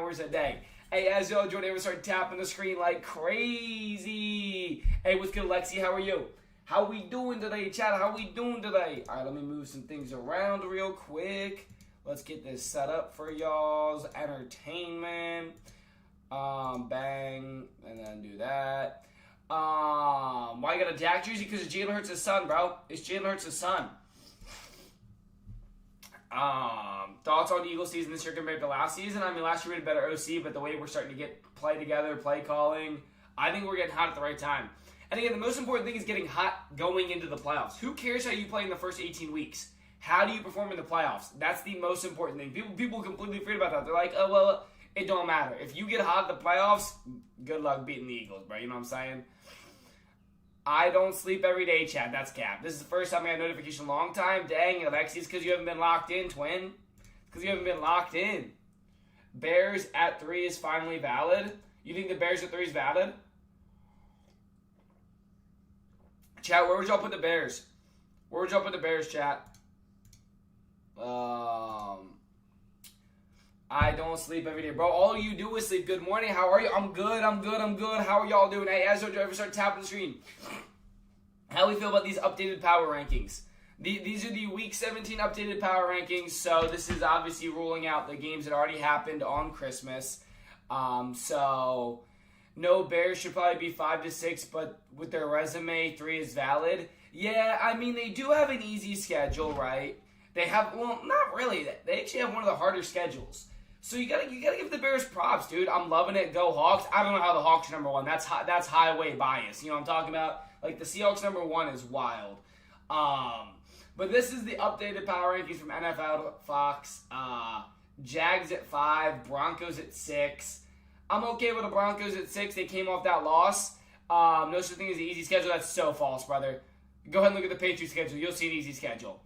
hours a day. Hey, as y'all enjoyed, ever start tapping the screen like crazy. Hey, what's good, Lexi? How are you? How we doing today, chat? How we doing today? All right, let me move some things around real quick. Let's get this set up for y'all's entertainment. Bang, and then do that. Why you got a Dak jersey? Because it's Jalen Hurts' son, bro. It's Jalen Hurts' son. Thoughts on the Eagles season this year compared to last season? I mean, last year we had a better OC, but the way we're starting to get play together, play calling, I think we're getting hot at the right time. And again, the most important thing is getting hot going into the playoffs. Who cares how you play in the first 18 weeks? How do you perform in the playoffs? That's the most important thing. People completely forget about that. They're like, oh, well, it don't matter. If you get hot at the playoffs, good luck beating the Eagles, bro. You know what I'm saying? I don't sleep every day, chat. That's cap. This is the first time I got a notification in a long time. Dang, Alexi, it's because you haven't been locked in, twin. Because you haven't been locked in. Bears at 3 is finally valid. You think the Bears at 3 is valid? Chat, where would y'all put the Bears? Where would y'all put the Bears, chat? I don't sleep every day, bro. All you do is sleep. Good morning. How are you? I'm good. How are y'all doing? Hey, as you ever start tapping the screen. How we feel about these updated power rankings? These are the Week 17 updated power rankings. So this is obviously ruling out the games that already happened on Christmas. So no, Bears should probably be 5 to 6, but with their resume, 3 is valid. Yeah, I mean they do have an easy schedule, right? They have, well, not really. They actually have one of the harder schedules. So you gotta give the Bears props, dude. I'm loving it. Go Hawks. I don't know how the Hawks are number 1. That's highway bias. You know what I'm talking about? Like the Seahawks number 1 is wild. But this is the updated power rankings from NFL Fox. Jags at 5, Broncos at 6. I'm okay with the Broncos at 6. They came off that loss. No such thing as an easy schedule. That's so false, brother. Go ahead and look at the Patriots schedule. You'll see an easy schedule.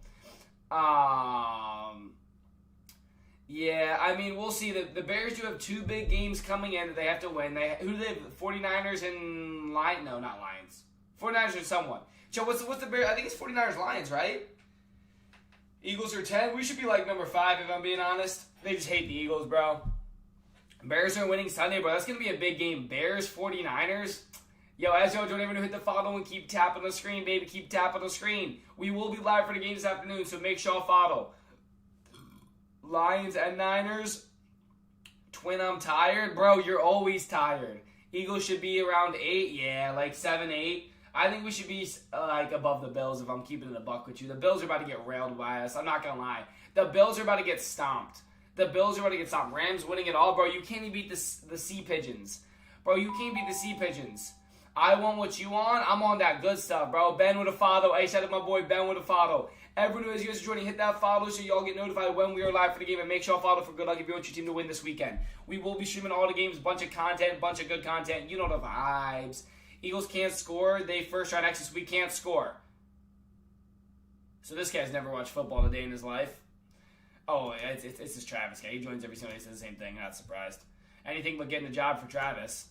Yeah, I mean, we'll see. The Bears do have 2 big games coming in that they have to win. Who do they have? 49ers and Lions? No, not Lions. 49ers and someone. Joe, what's the Bears? I think it's 49ers Lions, right? Eagles are 10. We should be like number 5 if I'm being honest. They just hate the Eagles, bro. Bears are winning Sunday, bro. That's going to be a big game. Bears, 49ers. Yo, as y'all don't even hit the follow and keep tapping the screen, baby. Keep tapping the screen. We will be live for the game this afternoon, so make sure y'all follow. Lions and Niners. Twin, I'm tired. Bro, you're always tired. Eagles should be around 8. Yeah, like 7, 8. I think we should be like above the Bills if I'm keeping it a buck with you. The Bills are about to get railed by us. I'm not going to lie. The Bills are about to get stomped. Rams winning it all, bro. You can't even beat the Sea Pigeons. Bro, you can't beat the Sea Pigeons. I want what you on. I'm on that good stuff, bro. Ben with a follow. Hey, shout out to my boy Ben with a follow. Everyone who is used to joining, hit that follow so y'all get notified when we are live for the game. And make sure y'all follow for good luck if you want your team to win this weekend. We will be streaming all the games, bunch of content, bunch of good content. You know the vibes. Eagles can't score. They first round exits. We can't score. So this guy's never watched football a day in his life. Oh, it's this Travis guy. He joins every single day. He says the same thing. Not surprised. Anything but getting a job for Travis.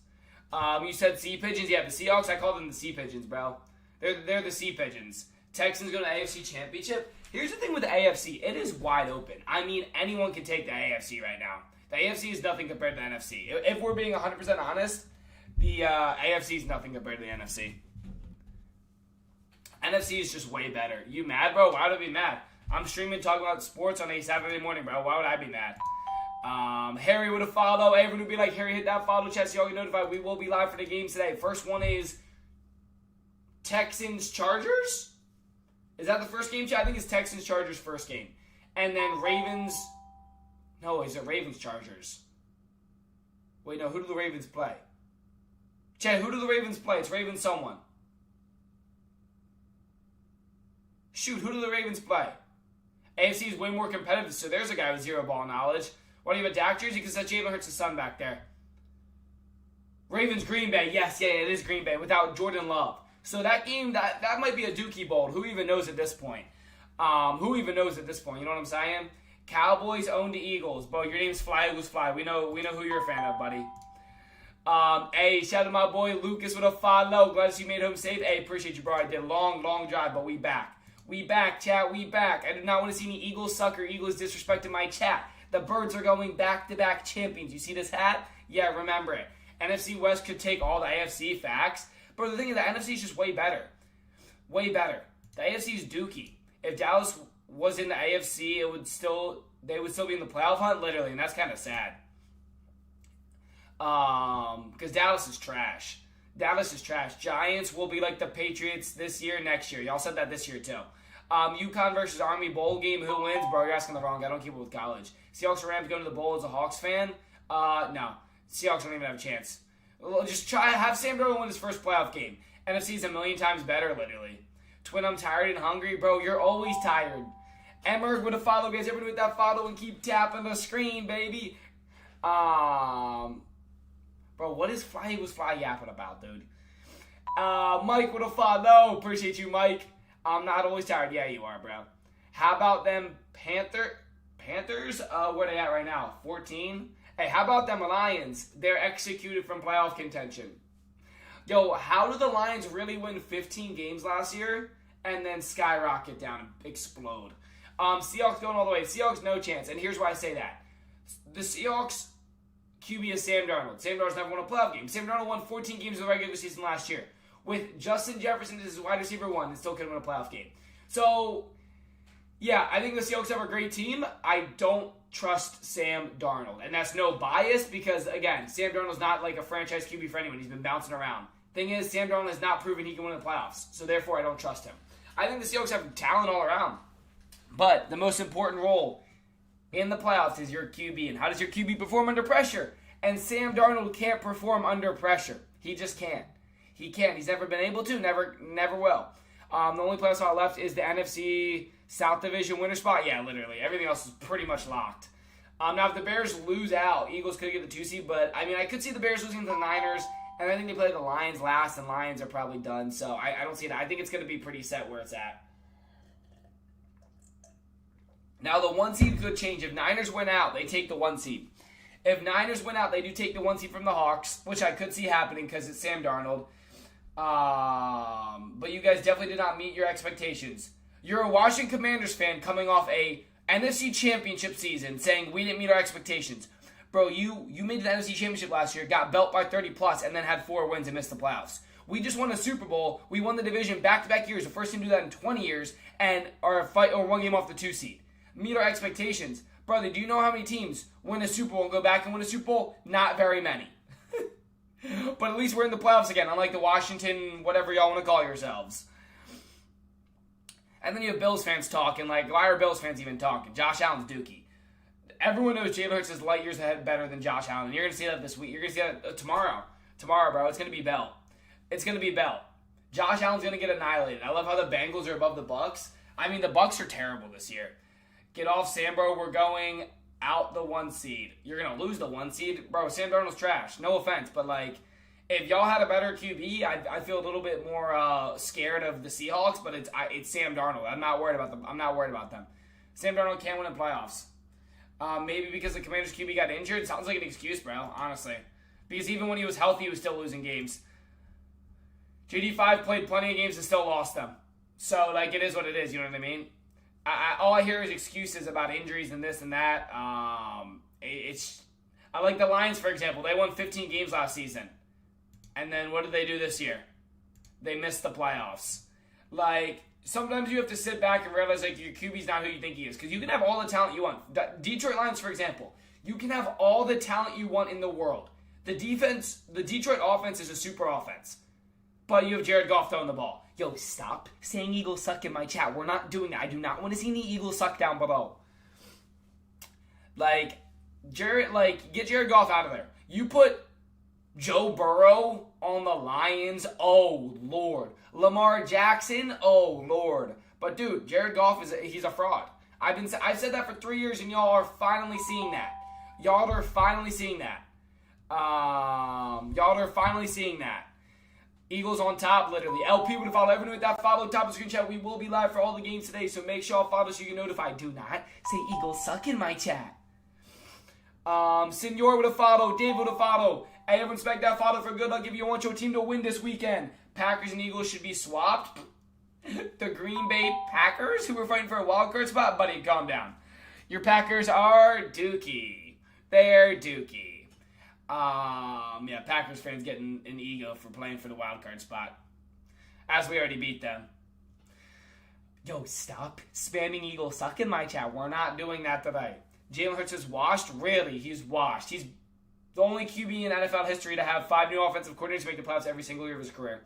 You said Sea Pigeons. Yeah, the Seahawks, I call them the Sea Pigeons, bro. They're the Sea Pigeons. Texans go to the AFC Championship. Here's the thing with the AFC. It is wide open. I mean, anyone can take the AFC right now. The AFC is nothing compared to the NFC. If we're being 100% honest, the AFC is nothing compared to the NFC. NFC is just way better. You mad, bro? Why would I be mad? I'm streaming talking about sports on a Saturday morning, bro. Why would I be mad? Harry with a follow. Everyone would be like, Harry, hit that follow chat so y'all get notified. We will be live for the games today. First one is Texans-Chargers? Is that the first game, chat? I think it's Texans-Chargers first game. And then Ravens... No, is it Ravens-Chargers? Wait, no, who do the Ravens play? Chat, who do the Ravens play? It's Ravens someone. Shoot, who do the Ravens play? AFC is way more competitive, so there's a guy with zero ball knowledge. What do you have a Dak jersey? Because that's Jalen Hurts' son back there. Ravens Green Bay. Yes, yeah, it is Green Bay without Jordan Love. So that game, that might be a Dookie Bowl. Who even knows at this point? You know what I'm saying? Cowboys own the Eagles. Bro, your name's Fly Eagles Fly. We know who you're a fan of, buddy. Hey, shout out to my boy Lucas with a follow. Glad you made home safe. Hey, appreciate you, bro. I did a long drive, but we back. We back, chat. We back. I do not want to see any Eagles suck or Eagles disrespecting my chat. The Birds are going back-to-back champions. You see this hat? Yeah, remember it. NFC West could take all the AFC facts. But the thing is, the NFC is just way better. Way better. The AFC is dookie. If Dallas was in the AFC, they would still be in the playoff hunt, literally, and that's kind of sad. Because Dallas is trash. Dallas is trash. Giants will be like the Patriots this year, next year. Y'all said that this year, too. UConn versus Army bowl game. Who wins? Bro, you're asking the wrong guy. I don't keep it with college. Seahawks or Rams going to the bowl as a Hawks fan? No. Seahawks don't even have a chance. Just try to have Sam Darnold win his first playoff game. NFC's a million times better, literally. Twin, I'm tired and hungry. Bro, you're always tired. Emmerich with a follow, guys. Everybody with that follow and keep tapping the screen, baby. Bro, what is Fly yapping about, dude? Mike with a follow. Appreciate you, Mike. I'm not always tired. Yeah, you are, bro. How about them Panthers? Where they at right now? 14? Hey, how about them Lions? They're executed from playoff contention. Yo, how do the Lions really win 15 games last year and then skyrocket down and explode? Seahawks going all the way. Seahawks, no chance. And here's why I say that. The Seahawks QB is Sam Darnold. Sam Darnold's never won a playoff game. Sam Darnold won 14 games in the regular season last year. With Justin Jefferson as his wide receiver 1, and still couldn't win a playoff game. So, yeah, I think the Seahawks have a great team. I don't trust Sam Darnold. And that's no bias because, again, Sam Darnold's not like a franchise QB for anyone. He's been bouncing around. Thing is, Sam Darnold has not proven he can win the playoffs. So, therefore, I don't trust him. I think the Seahawks have talent all around. But the most important role in the playoffs is your QB. And how does your QB perform under pressure? And Sam Darnold can't perform under pressure. He just can't. He can't. He's never been able to. Never will. The only playoff spot left is the NFC South Division winner spot. Yeah, literally. Everything else is pretty much locked. Now, if the Bears lose out, Eagles could get the 2 seed. But, I mean, I could see the Bears losing to the Niners. And I think they play the Lions last, and Lions are probably done. So, I don't see that. I think it's going to be pretty set where it's at. Now, the 1 seed could change. If Niners win out, they take the 1 seed. If Niners win out, they do take the 1 seed from the Hawks, which I could see happening because it's Sam Darnold. But you guys definitely did not meet your expectations. You're a Washington Commanders fan coming off a NFC Championship season saying we didn't meet our expectations. Bro, you made the NFC Championship last year, got belt by 30+, and then had 4 wins and missed the playoffs. We just won a Super Bowl. We won the division back-to-back years, the first team to do that in 20 years, and are 1 game off the 2 seed. Meet our expectations. Brother, do you know how many teams win a Super Bowl and go back and win a Super Bowl? Not very many. But at least we're in the playoffs again, unlike the Washington, whatever y'all want to call yourselves. And then you have Bills fans talking, like, why are Bills fans even talking? Josh Allen's dookie. Everyone knows Jalen Hurts is light years ahead better than Josh Allen. And you're going to see that this week. You're going to see that tomorrow. Tomorrow, bro. It's going to be belt. It's going to be belt. Josh Allen's going to get annihilated. I love how the Bengals are above the Bucks. I mean, the Bucks are terrible this year. Get off, Sam, bro. We're going out the 1 seed. You're going to lose the 1 seed? Bro, Sam Darnold's trash. No offense, but, like, if y'all had a better QB, I feel a little bit more scared of the Seahawks, but it's Sam Darnold. I'm not worried about them. Sam Darnold can't win in playoffs. Maybe because the Commanders QB got injured. Sounds like an excuse, bro, honestly. Because even when he was healthy, he was still losing games. JD5 played plenty of games and still lost them. So, like, it is what it is, you know what I mean? All I hear is excuses about injuries and this and that. I like the Lions, for example. They won 15 games last season. And then what did they do this year? They missed the playoffs. Like, sometimes you have to sit back and realize, like, your QB's not who you think he is. Because you can have all the talent you want. The Detroit Lions, for example. You can have all the talent you want in the world. The Detroit offense is a super offense. But you have Jared Goff throwing the ball. Yo, stop saying Eagles suck in my chat. We're not doing that. I do not want to see any Eagles suck down below. Like, get Jared Goff out of there. You put Joe Burrow on the Lions. Oh, Lord. Lamar Jackson. Oh, Lord. But, dude, Jared Goff, he's a fraud. I've said that for 3 years, and y'all are finally seeing that. Y'all are finally seeing that. Eagles on top, literally. LP would follow everyone with that follow. Top of the screen chat. We will be live for all the games today, so make sure y'all follow so you get notified. Do not say Eagles suck in my chat. Senor with a follow. Dave with a follow. Hey, everyone expect that follow for good luck if you want your team to win this weekend. Packers and Eagles should be swapped. The Green Bay Packers, who were fighting for a wild card spot? Buddy, calm down. Your Packers are dookie. They're dookie. Yeah, Packers fans getting an ego for playing for the wild card spot, as we already beat them. Yo, stop spamming Eagle suck in my chat. We're not doing that today. Jalen Hurts is washed? Really? He's washed. He's the only QB in NFL history to have 5 new offensive coordinators make the playoffs every single year of his career.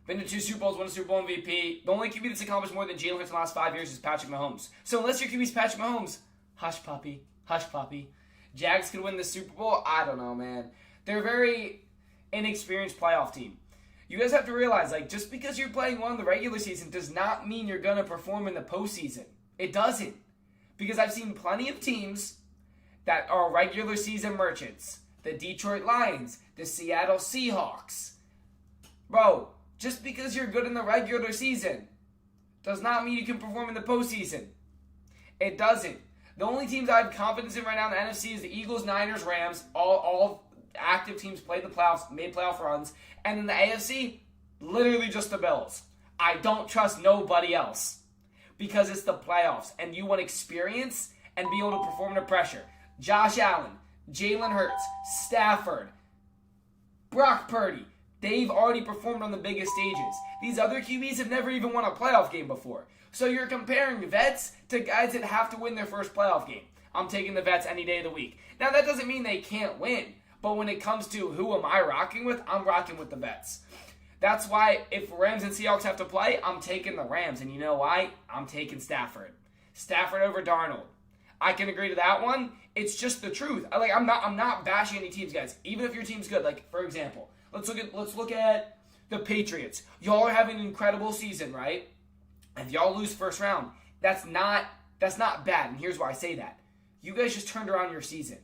Been to 2 Super Bowls, won a Super Bowl MVP. The only QB that's accomplished more than Jalen Hurts in the last 5 years is Patrick Mahomes. So unless your QB's Patrick Mahomes, hush puppy, hush puppy. Jags could win the Super Bowl? I don't know, man. They're a very inexperienced playoff team. You guys have to realize, like, just because you're playing well in the regular season does not mean you're going to perform in the postseason. It doesn't. Because I've seen plenty of teams that are regular season merchants. The Detroit Lions, the Seattle Seahawks. Bro, just because you're good in the regular season does not mean you can perform in the postseason. It doesn't. The only teams I have confidence in right now in the NFC is the Eagles, Niners, Rams. All active teams played the playoffs, made playoff runs. And in the AFC, literally just the Bills. I don't trust nobody else because it's the playoffs and you want experience and be able to perform under pressure. Josh Allen, Jalen Hurts, Stafford, Brock Purdy, they've already performed on the biggest stages. These other QBs have never even won a playoff game before. So you're comparing vets to guys that have to win their first playoff game. I'm taking the vets any day of the week. Now that doesn't mean they can't win. But when it comes to who am I rocking with, I'm rocking with the vets. That's why if Rams and Seahawks have to play, I'm taking the Rams. And you know why? I'm taking Stafford. Stafford over Darnold. I can agree to that one. It's just the truth. I'm not bashing any teams, guys. Even if your team's good. Like, for example, let's look at the Patriots. Y'all are having an incredible season, right? If y'all lose first round, that's not bad. And here's why I say that. You guys just turned around your season.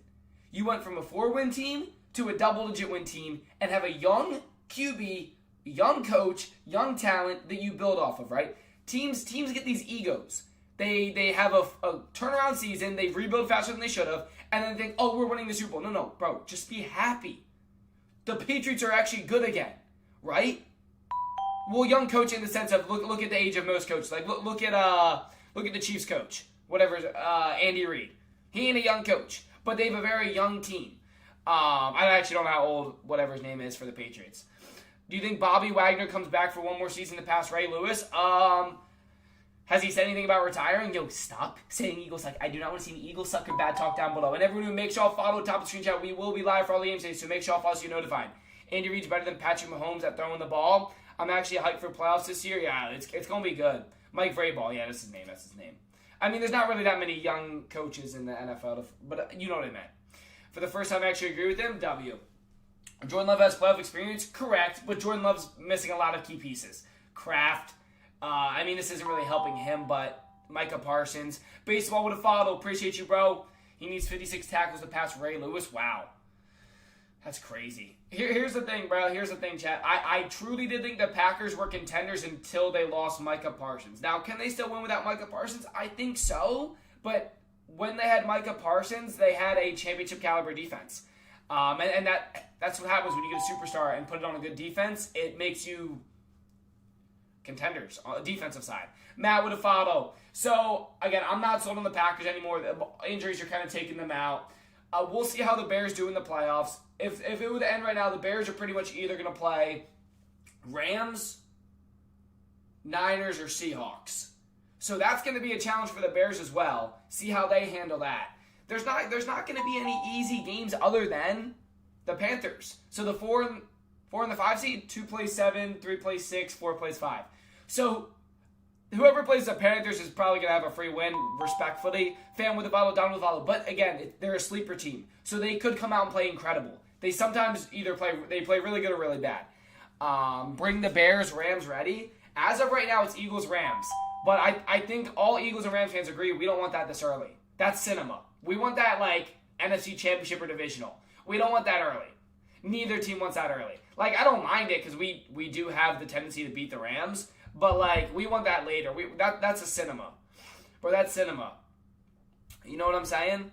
You went from a 4-win team to a double-digit win team and have a young QB, young coach, young talent that you build off of, right? Teams get these egos. They have a turnaround season, they rebuild faster than they should have, and then think, oh, we're winning the Super Bowl. No, bro, just be happy. The Patriots are actually good again, right? Well, young coach in the sense of look at the age of most coaches. Like look at the Chiefs coach, whatever, Andy Reid. He ain't a young coach. But they have a very young team. I actually don't know how old whatever his name is for the Patriots. Do you think Bobby Wagner comes back for one more season to pass Ray Lewis? Has he said anything about retiring? Yo, stop saying Eagles suck. I do not want to see any Eagles suck or bad talk down below. And everyone who make sure y'all follow top of the screen chat. We will be live for all the games today, so make sure y'all follow so you're notified. Andy Reid's better than Patrick Mahomes at throwing the ball. I'm actually hyped for playoffs this year. Yeah, it's going to be good. Mike Vrabel. Yeah, that's his name. I mean, there's not really that many young coaches in the NFL, but you know what I meant. For the first time, I actually agree with him. W. Jordan Love has playoff experience, correct, but Jordan Love's missing a lot of key pieces. Kraft. This isn't really helping him, but Micah Parsons. Baseball would have followed. Appreciate you, bro. He needs 56 tackles to pass Ray Lewis. Wow. That's crazy. Here's the thing, bro. Here's the thing, chat. I truly did think the Packers were contenders until they lost Micah Parsons. Now, can they still win without Micah Parsons? I think so. But when they had Micah Parsons, they had a championship caliber defense. And that's what happens when you get a superstar and put it on a good defense. It makes you contenders on the defensive side. Matt with a follow. So, again, I'm not sold on the Packers anymore. The injuries are kind of taking them out. We'll see how the Bears do in the playoffs. If it were to end right now, the Bears are pretty much either going to play Rams, Niners, or Seahawks. So that's going to be a challenge for the Bears as well. See how they handle that. There's not going to be any easy games other than the Panthers. So the 4 and the 5 seed, 2 plays 7, 3 plays 6, 4 plays 5. So whoever plays the Panthers is probably going to have a free win, respectfully. Fan with a follow, down with a follow. But again, they're a sleeper team. So they could come out and play incredible. They sometimes either play really good or really bad. Bring the Bears, Rams ready. As of right now, it's Eagles, Rams. But I think all Eagles and Rams fans agree we don't want that this early. That's cinema. We want that like NFC Championship or Divisional. We don't want that early. Neither team wants that early. Like, I don't mind it because we do have the tendency to beat the Rams. But, like, we want that later. That's a cinema. Bro, that's cinema. You know what I'm saying?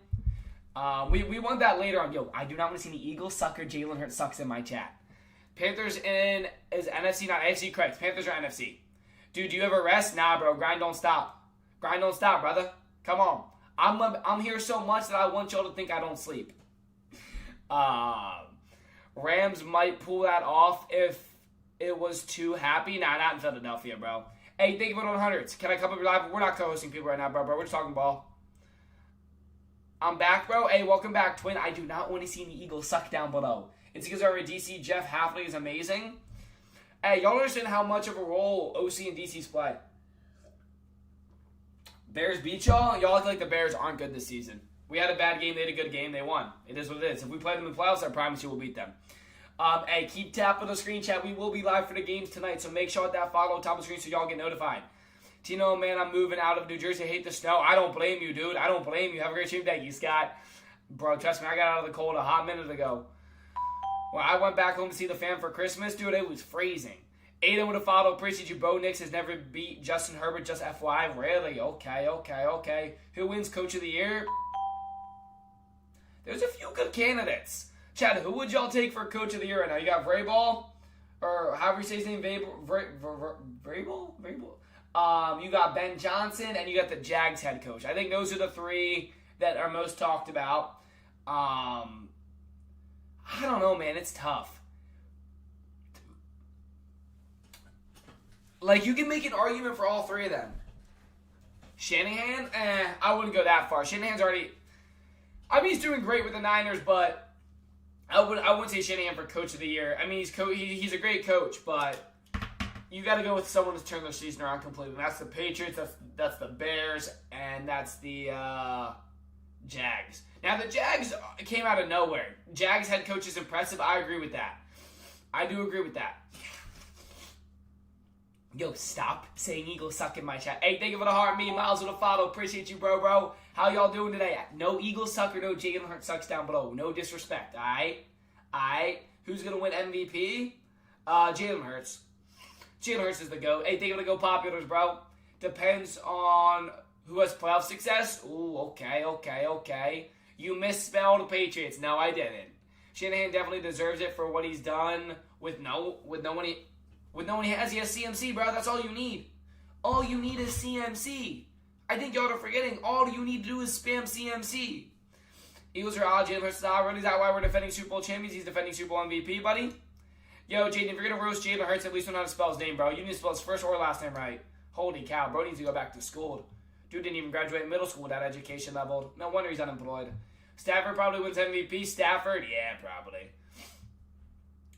We want that later on. Yo, I do not want to see the Eagles suck or Jalen Hurts sucks in my chat. Panthers is NFC, not AFC, correct. Panthers are NFC. Dude, do you ever rest? Nah, bro. Grind don't stop. Grind don't stop, brother. Come on. I'm here so much that I want y'all to think I don't sleep. Rams might pull that off if it was too happy. Nah, not in Philadelphia, bro. Hey, think of it on hundreds. Can I come up here live? We're not co-hosting people right now, bro. We're just talking ball. I'm back, bro. Hey, welcome back, Twin. I do not want to see the Eagles suck down below. It's because our DC Jeff Hafley is amazing. Hey, y'all understand how much of a role OC and DC's play. Bears beat y'all. Y'all act like the Bears aren't good this season. We had a bad game. They had a good game. They won. It is what it is. If we play them in playoffs, I promise you we'll beat them. Hey, keep tapping the screen chat. We will be live for the games tonight, so make sure that follow top of the screen so y'all get notified. Tino, man, I'm moving out of New Jersey. I hate the snow. I don't blame you, dude. I don't blame you. Have a great stream. Thank you, Scott. Bro, trust me, I got out of the cold a hot minute ago. When I went back home to see the fam for Christmas, dude, it was freezing. Aiden with a follow. Appreciate you. Bo Nix has never beat Justin Herbert. Just FYI. Really? Okay. Who wins Coach of the Year? There's a few good candidates. Chad, who would y'all take for Coach of the Year right now? You got Vrabel, or however you say his name, Vrabel? You got Ben Johnson, and you got the Jags head coach. I think those are the three that are most talked about. I don't know, man. It's tough. Like, you can make an argument for all three of them. Shanahan? I wouldn't go that far. Shanahan's already... I mean, he's doing great with the Niners, but I wouldn't say Shanahan for Coach of the Year. I mean, he's a great coach, but you got to go with someone who's turned their season around completely. And that's the Patriots, that's the Bears, and that's the Jags. Now, the Jags came out of nowhere. Jags head coach is impressive. I agree with that. I do agree with that. Yo, stop saying Eagles suck in my chat. Hey, thank you for the heart. Me, Miles with a follow. Appreciate you, bro. How y'all doing today? No Eagles suck or no Jalen Hurts sucks down below. No disrespect, all right? Who's going to win MVP? Jalen Hurts. Jalen Hurts is the GOAT. Hey, thank you for the Go Populars, bro. Depends on who has playoff success. Ooh, okay. You misspelled the Patriots. No, I didn't. Shanahan definitely deserves it for what he's done with no one he has. He has CMC, bro. That's all you need. All you need is CMC. I think y'all are forgetting. All you need to do is spam CMC. Eagles are odd. Jalen Hurts is odd. Is that why we're defending Super Bowl champions? He's defending Super Bowl MVP, buddy. Yo, Jaden, if you're going to roast Jalen Hurts, at least know how to spell his name, bro. You need to spell his first or last name right. Holy cow. Bro needs to go back to school. Dude didn't even graduate middle school with that education level. No wonder he's unemployed. Stafford probably wins MVP. Stafford? Yeah, probably.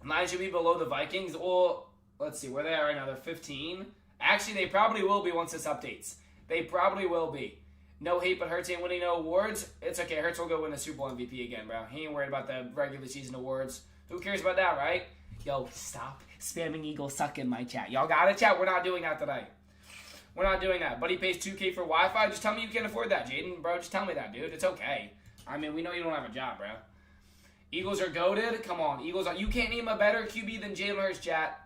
Lions should be below the Vikings. Well, let's see. Where they are right now? They're 15. Actually, they probably will be once this updates. They probably will be. No hate, but Hurts ain't winning no awards. It's okay. Hurts will go win the Super Bowl MVP again, bro. He ain't worried about the regular season awards. Who cares about that, right? Yo, stop spamming Eagles suck in my chat. Y'all got it, chat? We're not doing that today. We're not doing that. Buddy pays $2K for Wi-Fi. Just tell me you can't afford that, Jaden. Bro, just tell me that, dude. It's okay. I mean, we know you don't have a job, bro. Eagles are goated. Come on. Eagles are... You can't name a better QB than Jalen Hurts, chat.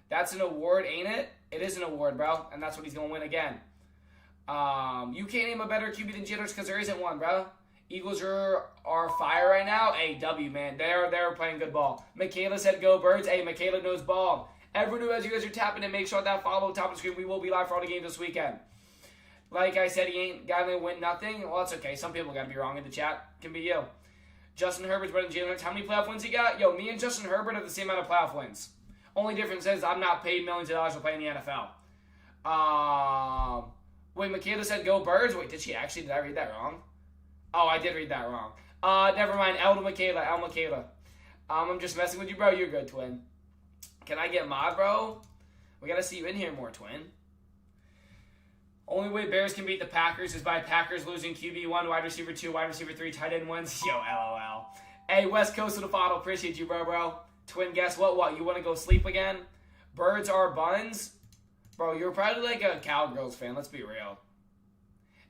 That's an award, ain't it? It is an award, bro. And that's what he's going to win again. You can't name a better QB than Jalen Hurts because there isn't one, bro. Eagles are fire right now. Hey, W, man. They're playing good ball. Michaela said go Birds. Hey, Michaela knows ball. Everyone who, as you guys are tapping in, make sure that follow top of the screen. We will be live for all the games this weekend. Like I said, he ain't got to win nothing. Well, that's okay. Some people got to be wrong in the chat. Can be you. Justin Herbert's better than Jalen Hurts. How many playoff wins he got? Yo, me and Justin Herbert have the same amount of playoff wins. Only difference is I'm not paid millions of dollars to play in the NFL. Wait, Michaela said go Birds. Wait, did she actually? Did I read that wrong? Oh, I did read that wrong. Never mind. L to Michaela. L Michaela. I'm just messing with you, bro. You're good, twin. Can I get mod, bro? We got to see you in here more, twin. Only way Bears can beat the Packers is by Packers losing QB1, wide receiver 2, wide receiver 3, tight end 1. Yo, LOL. Hey, West Coast of the Fottle. Appreciate you, bro. Twin, guess what? What? You want to go sleep again? Birds are buns? Bro, you're probably like a Cowgirls fan. Let's be real.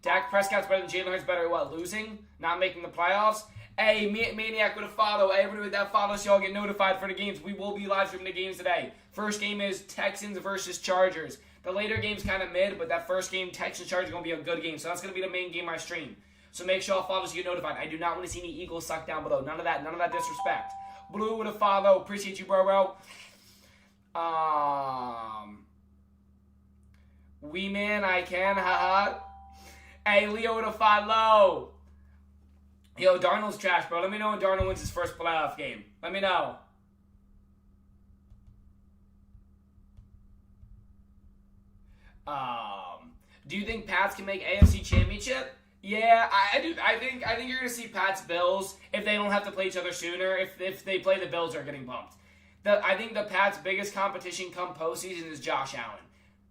Dak Prescott's better than Jalen Hurts. Better at what? Losing? Not making the playoffs? Hey, Maniac with a follow. Hey, everybody with that follow so y'all get notified for the games. We will be live streaming the games today. First game is Texans versus Chargers. The later game's kind of mid, but that first game, Texans-Chargers, is going to be a good game. So that's going to be the main game I stream. So make sure y'all follow so you get notified. I do not want to see any Eagles suck down below. None of that disrespect. Blue with a follow. Appreciate you, bro. Wee man, I can. Haha. Hey, Leo with a follow. Yo, Darnold's trash, bro. Let me know when Darnold wins his first playoff game. Let me know. Do you think Pats can make AFC Championship? Yeah, I do. I think you're gonna see Pats Bills if they don't have to play each other sooner. If they play the Bills, are getting bumped. I think the Pats' biggest competition come postseason is Josh Allen.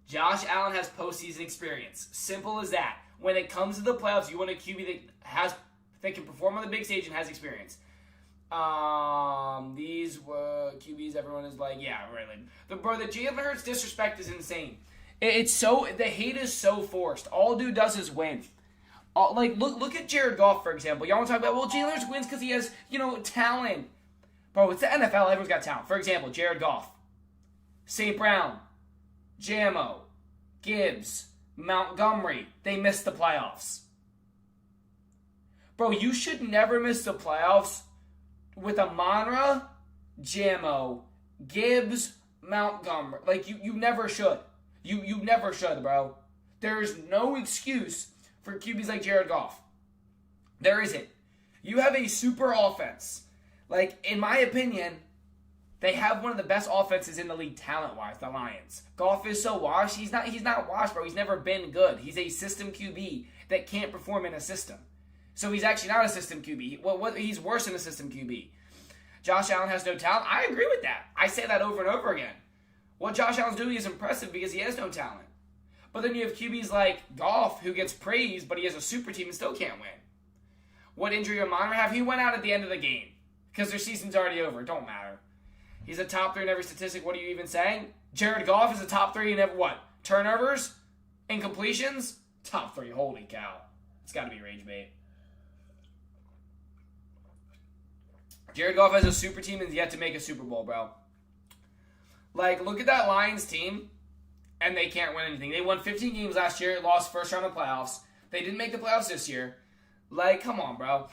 Josh Allen has postseason experience. Simple as that. When it comes to the playoffs, you want a QB that can perform on the big stage and has experience. These were QBs. Everyone is like, yeah, really. The Jalen Hurts disrespect is insane. It's so, the hate is so forced. All dude does is win. Look at Jared Goff, for example. Y'all want to talk about, well, Jalen Hurts wins because he has, talent. Bro, it's the NFL. Everyone's got talent. For example, Jared Goff, St. Brown, Jamo, Gibbs, Montgomery. They missed the playoffs. Bro, you should never miss the playoffs with Amonra, Jamo, Gibbs, Montgomery. You never should. You never should, bro. There is no excuse for QBs like Jared Goff. There isn't. You have a super offense. In my opinion, they have one of the best offenses in the league talent-wise, the Lions. Goff is so washed. He's not washed, bro. He's never been good. He's a system QB that can't perform in a system. So he's actually not a system QB. He's worse than a system QB. Josh Allen has no talent. I agree with that. I say that over and over again. What Josh Allen's doing is impressive because he has no talent. But then you have QBs like Goff who gets praised, but he has a super team and still can't win. What injury did Amonra have? He went out at the end of the game because their season's already over. It don't matter. He's a top 3 in every statistic. What are you even saying? Jared Goff is a top 3 in every what? Turnovers? Incompletions? Top 3. Holy cow. It's got to be rage bait. Jared Goff has a super team and is yet to make a Super Bowl, bro. Look at that Lions team, and they can't win anything. They won 15 games last year, lost first round of playoffs. They didn't make the playoffs this year. Come on, bro.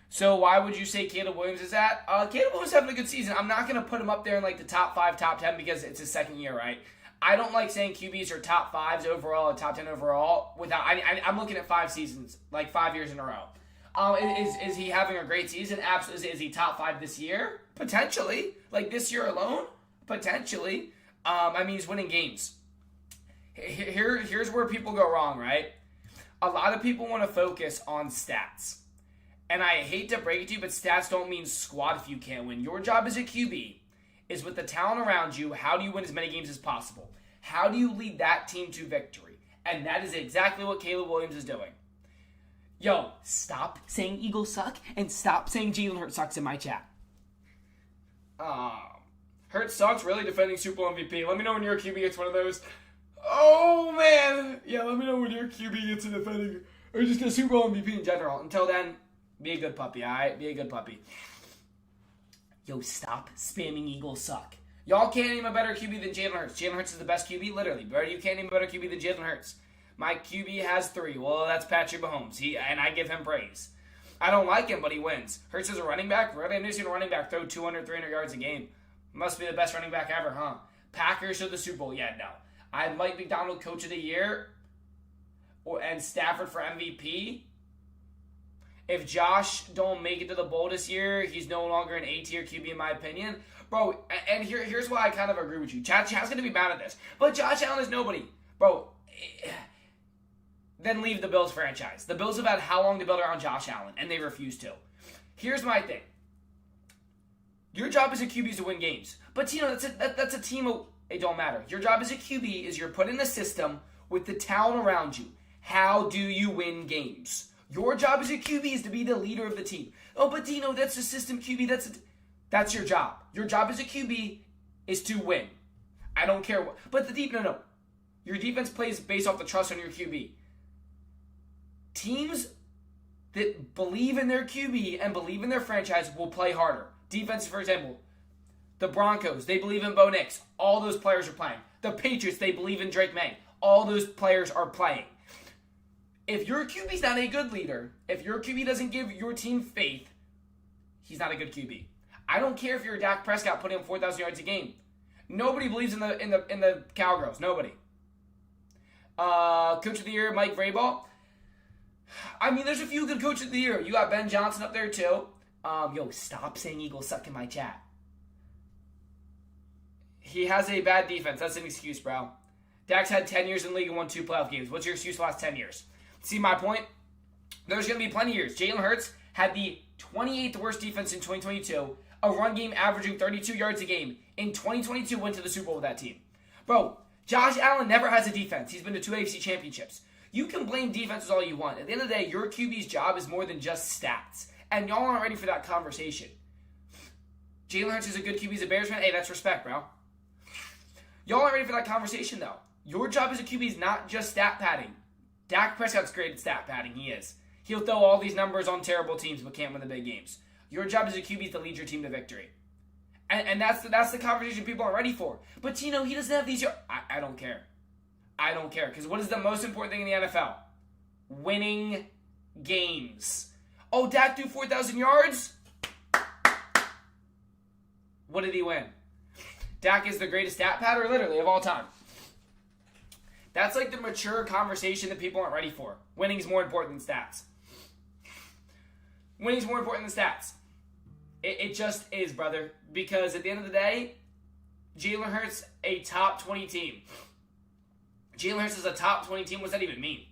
So why would you say Caleb Williams is that? Caleb Williams is having a good season. I'm not going to put him up there in the top 5, top 10 because it's his second year, right? I don't like saying QBs are top 5s overall and top 10 overall without. I'm looking at 5 seasons, 5 years in a row. Is he having a great season? Absolutely. Is he top 5 this year? Potentially. This year alone? Potentially. He's winning games. Here's where people go wrong, right? A lot of people want to focus on stats. And I hate to break it to you, but stats don't mean squat if you can't win. Your job as a QB is with the talent around you, how do you win as many games as possible? How do you lead that team to victory? And that is exactly what Caleb Williams is doing. Yo, stop saying Eagles suck and stop saying Jalen Hurts sucks in my chat. Hurts sucks, really defending Super Bowl MVP. Let me know when your QB gets one of those. Oh, man. Yeah, let me know when your QB gets a defending, or just a Super Bowl MVP in general. Until then, be a good puppy, all right? Be a good puppy. Yo, stop spamming Eagles suck. Y'all can't name a better QB than Jalen Hurts. Jalen Hurts is the best QB, literally. Bro, you can't name a better QB than Jalen Hurts. My QB has 3. Well, that's Patrick Mahomes. And I give him praise. I don't like him, but he wins. Hurts is a running back. Really? I've never seen a running back throw 200, 300 yards a game. Must be the best running back ever, huh? Packers to the Super Bowl. Yeah, no. I Mike McDonald Coach of the Year and Stafford for MVP. If Josh don't make it to the bowl this year, he's no longer an A-tier QB in my opinion. Bro, and here's why I kind of agree with you. Chat's going to be mad at this. But Josh Allen is nobody. Bro, then leave the Bills franchise. The Bills have had how long to build around Josh Allen, and they refuse to. Here's my thing. Your job as a QB is to win games. But, that's a team of... It don't matter. Your job as a QB is you're put in a system with the talent around you. How do you win games? Your job as a QB is to be the leader of the team. Oh, but Dino, that's a system QB. That's your job. Your job as a QB is to win. I don't care what. But no. Your defense plays based off the trust on your QB. Teams that believe in their QB and believe in their franchise will play harder. Defense, for example, the Broncos, they believe in Bo Nix. All those players are playing. The Patriots, they believe in Drake May. All those players are playing. If your QB's not a good leader, if your QB doesn't give your team faith, he's not a good QB. I don't care if you're Dak Prescott putting up 4,000 yards a game. Nobody believes in the Cowgirls. Nobody. Coach of the Year, Mike Vrabel. I mean, there's a few good coaches of the year. You got Ben Johnson up there, too. Yo, stop saying Eagles suck in my chat. He has a bad defense. That's an excuse, bro. Dak's had 10 years in the league and won 2 playoff games. What's your excuse for the last 10 years? See my point? There's going to be plenty of years. Jalen Hurts had the 28th worst defense in 2022, a run game averaging 32 yards a game. In 2022, went to the Super Bowl with that team. Bro, Josh Allen never has a defense. He's been to 2 AFC championships. You can blame defenses all you want. At the end of the day, your QB's job is more than just stats. And y'all aren't ready for that conversation. Jalen Hurts is a good QB. He's a Bears fan. Hey, that's respect, bro. Y'all aren't ready for that conversation, though. Your job as a QB is not just stat padding. Dak Prescott's great at stat padding. He is. He'll throw all these numbers on terrible teams but can't win the big games. Your job as a QB is to lead your team to victory. And that's the conversation people aren't ready for. But, he doesn't have these... I don't care. I don't care. Because what is the most important thing in the NFL? Winning games. Oh, Dak threw 4,000 yards? What did he win? Dak is the greatest stat padder, literally, of all time. That's like the mature conversation that people aren't ready for. Winning is more important than stats. Winning is more important than stats. It just is, brother. Because at the end of the day, Jalen Hurts a top 20 team. Jalen Hurts is a top 20 team. What does that even mean?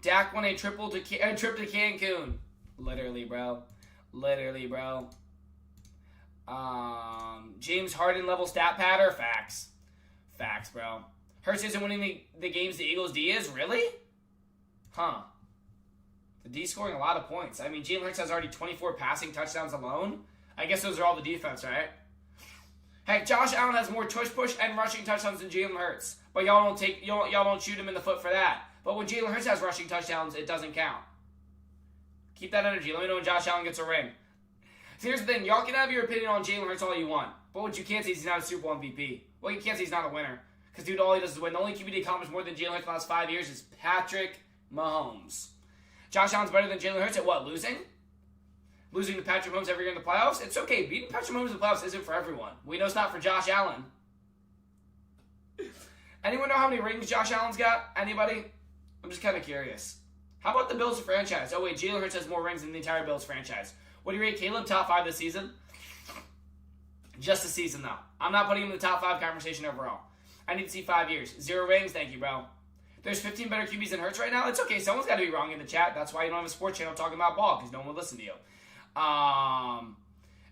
Dak won a trip to Cancun. Literally, bro. Literally, bro. James Harden level stat patter. Facts. Facts, bro. Hurts isn't winning the games the Eagles D is? Really? Huh. The D scoring a lot of points. I mean, Jalen Hurts has already 24 passing touchdowns alone. I guess those are all the defense, right? Heck, Josh Allen has more push and rushing touchdowns than Jalen Hurts. But y'all don't shoot him in the foot for that. But when Jalen Hurts has rushing touchdowns, it doesn't count. Keep that energy. Let me know when Josh Allen gets a ring. So here's the thing. Y'all can have your opinion on Jalen Hurts all you want. But what you can't say is he's not a Super Bowl MVP. Well, you can't say he's not a winner. Because, dude, all he does is win. The only QB to accomplish more than Jalen Hurts in the last 5 years is Patrick Mahomes. Josh Allen's better than Jalen Hurts at what? Losing? Losing to Patrick Mahomes every year in the playoffs? It's okay. Beating Patrick Mahomes in the playoffs isn't for everyone. We know it's not for Josh Allen. Anyone know how many rings Josh Allen's got? Anybody? I'm just kind of curious. How about the Bills franchise? Oh, wait. Jalen Hurts has more rings than the entire Bills franchise. What do you rate Caleb? Top 5 this season? Just a season, though. I'm not putting him in the top 5 conversation overall. I need to see 5 years. 0 rings? Thank you, bro. There's 15 better QBs than Hurts right now? It's okay. Someone's got to be wrong in the chat. That's why you don't have a sports channel talking about ball, because no one will listen to you.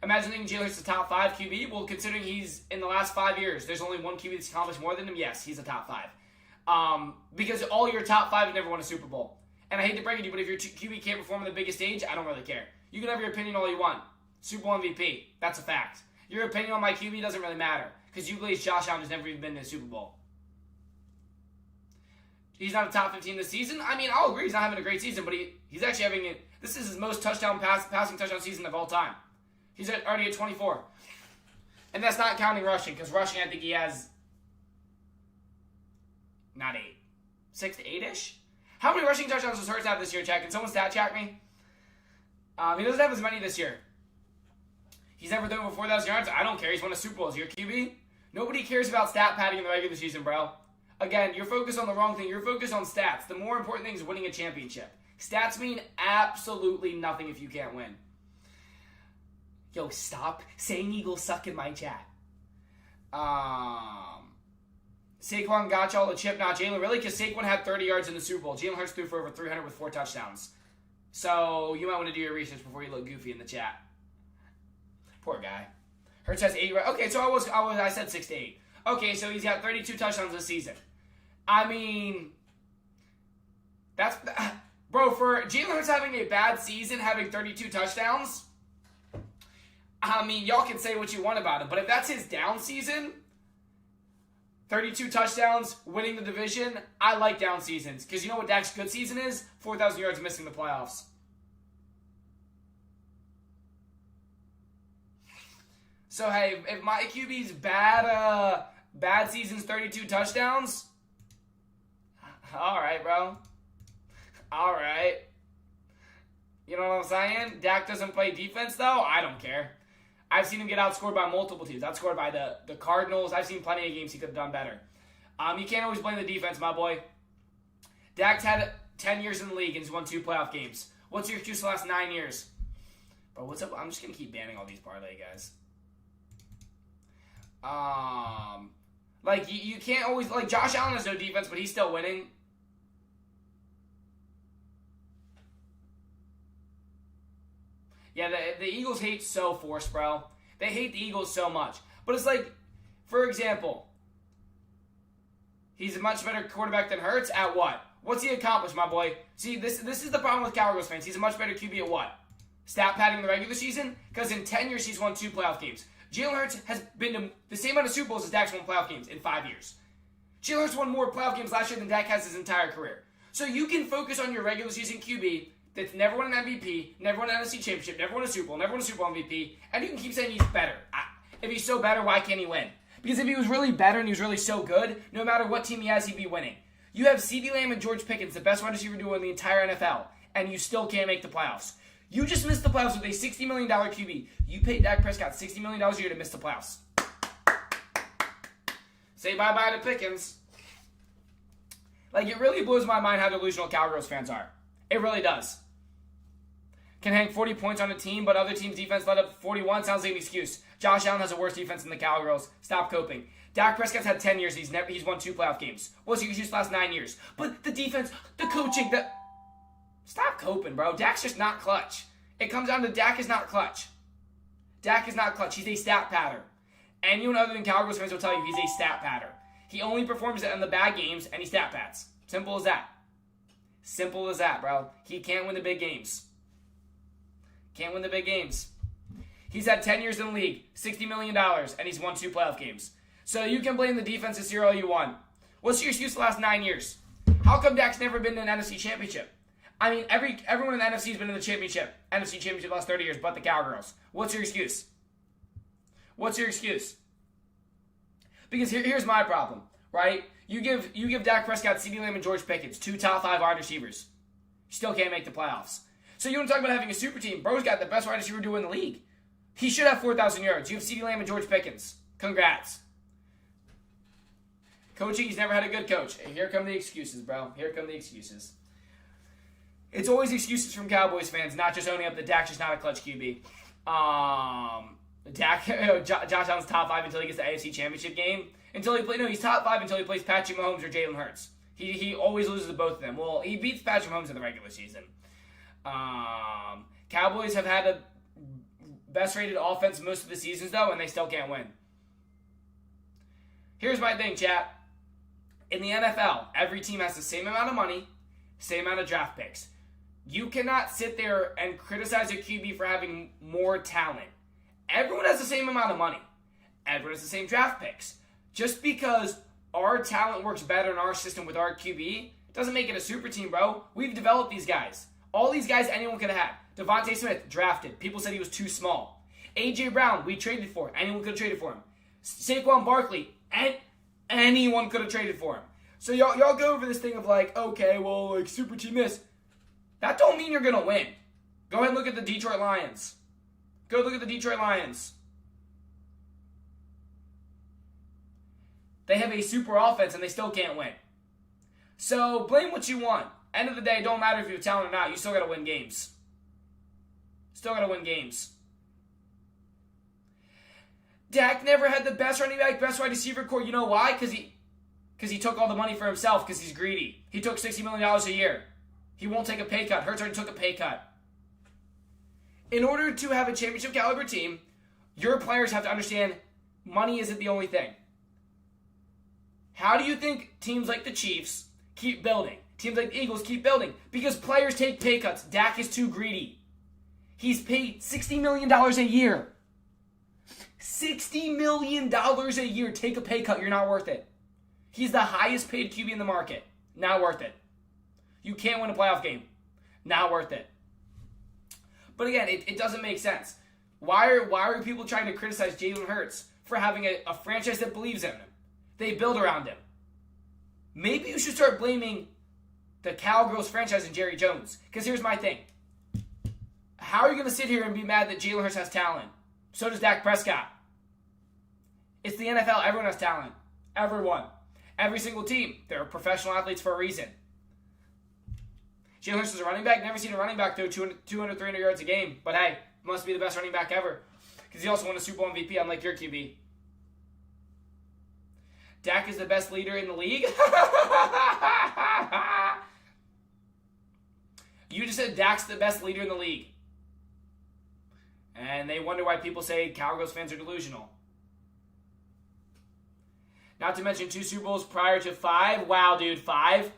Imagine thinking Jalen Hurts is a top 5 QB. Well, considering he's in the last 5 years, there's only one QB that's accomplished more than him. Yes, he's a top 5. Because all your top 5 have never won a Super Bowl. And I hate to break it to you, but if your QB can't perform on the biggest stage, I don't really care. You can have your opinion all you want. Super Bowl MVP. That's a fact. Your opinion on my QB doesn't really matter. Because you believe Josh Allen has never even been to a Super Bowl. He's not a top 15 this season. I mean, I'll agree he's not having a great season, but he's actually having it. This is his most passing touchdown season of all time. He's already at 24. And that's not counting rushing, because rushing, I think he has not 8. 6 to 8-ish? How many rushing touchdowns does Hurts have this year, Chad? Can someone stat check me? He doesn't have as many this year. He's never thrown over 4,000 yards. I don't care. He's won a Super Bowl. Is he your QB? Nobody cares about stat padding in the regular season, bro. Again, you're focused on the wrong thing. You're focused on stats. The more important thing is winning a championship. Stats mean absolutely nothing if you can't win. Yo, stop saying Eagles suck in my chat. Saquon got y'all a chip, not Jalen. Really? Because Saquon had 30 yards in the Super Bowl. Jalen Hurts threw for over 300 with 4 touchdowns. So you might want to do your research before you look goofy in the chat. Poor guy. Hurts has 8. Okay, so I said 6 to 8. Okay, so he's got 32 touchdowns this season. I mean, that's... Bro, for Jalen Hurts having a bad season, having 32 touchdowns, I mean, y'all can say what you want about him, but if that's his down season, 32 touchdowns, winning the division, I like down seasons. Because you know what Dak's good season is? 4,000 yards missing the playoffs. So, hey, if my QB's bad season's 32 touchdowns, all right, bro. All right. You know what I'm saying? Dak doesn't play defense, though. I don't care. I've seen him get outscored by multiple teams. Outscored by the Cardinals. I've seen plenty of games he could have done better. You can't always blame the defense, my boy. Dak's had 10 years in the league and he's won 2 playoff games. What's your excuse the last 9 years? Bro, what's up? I'm just going to keep banning all these parlay guys. Like, you can't always... Like, Josh Allen has no defense, but he's still winning. Yeah, the Eagles hate so forced, bro. They hate the Eagles so much. But it's like, for example, he's a much better quarterback than Hurts at what? What's he accomplished, my boy? See, this is the problem with Cowboys fans. He's a much better QB at what? Stat padding in the regular season? Because in 10 years, he's won 2 playoff games. Jalen Hurts has been to the same amount of Super Bowls as Dak's won playoff games in 5 years. Jalen Hurts won more playoff games last year than Dak has his entire career. So you can focus on your regular season QB that's never won an MVP, never won an NFC Championship, never won a Super Bowl, never won a Super Bowl MVP, and you can keep saying he's better. If he's so better, why can't he win? Because if he was really better and he was really so good, no matter what team he has, he'd be winning. You have CeeDee Lamb and George Pickens, the best wide receiver duo in the entire NFL, and you still can't make the playoffs. You just missed the playoffs with a $60 million QB. You paid Dak Prescott $60 million a year to miss the playoffs. Say bye-bye to Pickens. Like, it really blows my mind how delusional Cowboys fans are. It really does. Can hang 40 points on a team, but other team's defense let up 41. Sounds like an excuse. Josh Allen has a worse defense than the Cowgirls. Stop coping. Dak Prescott's had 10 years. He's won 2 playoff games. What's your excuse the last 9 years? But the defense, the coaching, Stop coping, bro. Dak's just not clutch. It comes down to Dak is not clutch. Dak is not clutch. He's a stat patter. Anyone other than Cowgirls fans will tell you he's a stat patter. He only performs in the bad games, and he stat pads. Simple as that. Simple as that, bro. He can't win the big games. Can't win the big games. He's had 10 years in the league, $60 million, and he's won 2 playoff games. So you can blame the defense this year all you want. What's your excuse the last 9 years? How come Dak's never been in an NFC Championship? I mean, everyone in the NFC has been in the NFC Championship the last 30 years, but the Cowgirls. What's your excuse? What's your excuse? Because here's my problem, right? You give Dak Prescott, CeeDee Lamb, and George Pickens, 2 top 5 wide receivers. You still can't make the playoffs. So you want to talk about having a super team? Bro's got the best wide receiver duo in the league. He should have 4,000 yards. You have CeeDee Lamb and George Pickens. Congrats. Coaching, he's never had a good coach. Here come the excuses, bro. Here come the excuses. It's always excuses from Cowboys fans, not just owning up that Dak's just not a clutch QB. Josh Allen's top 5 until he gets the AFC Championship game. He's top 5 until he plays Patrick Mahomes or Jalen Hurts. He always loses to both of them. Well, he beats Patrick Mahomes in the regular season. Cowboys have had a best rated offense most of the seasons, though, and they still can't win. Here's my thing, chat. In the NFL, every team has the same amount of money, same amount of draft picks. You cannot sit there and criticize a QB for having more talent. Everyone has the same amount of money. Everyone has the same draft picks. Just because our talent works better in our system with our QB doesn't make it a super team, bro. We've developed these guys. All these guys anyone could have had. Devontae Smith, drafted. People said he was too small. A.J. Brown, we traded for. Anyone could have traded for him. Saquon Barkley, anyone could have traded for him. So y'all go over this thing of like, okay, well, like super team this. That don't mean you're going to win. Go ahead and look at the Detroit Lions. Go look at the Detroit Lions. They have a super offense and they still can't win. So blame what you want. End of the day, it don't matter if you have talent or not. You still got to win games. Still got to win games. Dak never had the best running back, best wide receiver core. You know why? Because he took all the money for himself because he's greedy. He took $60 million a year. He won't take a pay cut. Hurts already took a pay cut. In order to have a championship caliber team, your players have to understand money isn't the only thing. How do you think teams like the Chiefs keep building? Teams like the Eagles keep building? Because players take pay cuts. Dak is too greedy. He's paid $60 million a year. $60 million a year. Take a pay cut. You're not worth it. He's the highest paid QB in the market. Not worth it. You can't win a playoff game. Not worth it. But again, it doesn't make sense. Why are people trying to criticize Jalen Hurts for having a franchise that believes in him? They build around him. Maybe you should start blaming the Cowgirls franchise and Jerry Jones. Because here's my thing. How are you going to sit here and be mad that Jalen Hurts has talent? So does Dak Prescott. It's the NFL. Everyone has talent. Everyone. Every single team. They're professional athletes for a reason. Jalen Hurts is a running back. Never seen a running back throw 200, 300 yards a game. But hey, must be the best running back ever. Because he also won a Super Bowl MVP, unlike your QB. Dak is the best leader in the league? You just said Dak's the best leader in the league. And they wonder why people say Cowboys fans are delusional. Not to mention 2 Super Bowls prior to 5. Wow, dude, 5?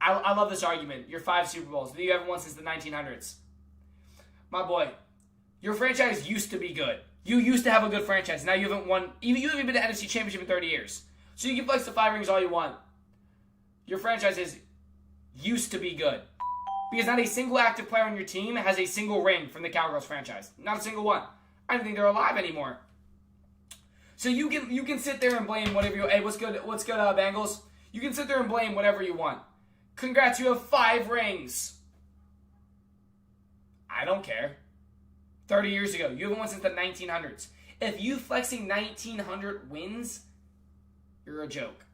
I love this argument. You're 5 Super Bowls that you haven't won since the 1900s. My boy, your franchise used to be good. You used to have a good franchise. Now you haven't won. You haven't been to NFC Championship in 30 years. So you can flex the 5 rings all you want. Your franchise used to be good. Because not a single active player on your team has a single ring from the Cowboys franchise. Not a single one. I don't think they're alive anymore. So you can sit there and blame whatever you... Hey, what's good, Bengals? You can sit there and blame whatever you want. Congrats, you have 5 rings. I don't care. 30 years ago. You haven't won since the 1900s. If you flexing 1900 wins, you're a joke.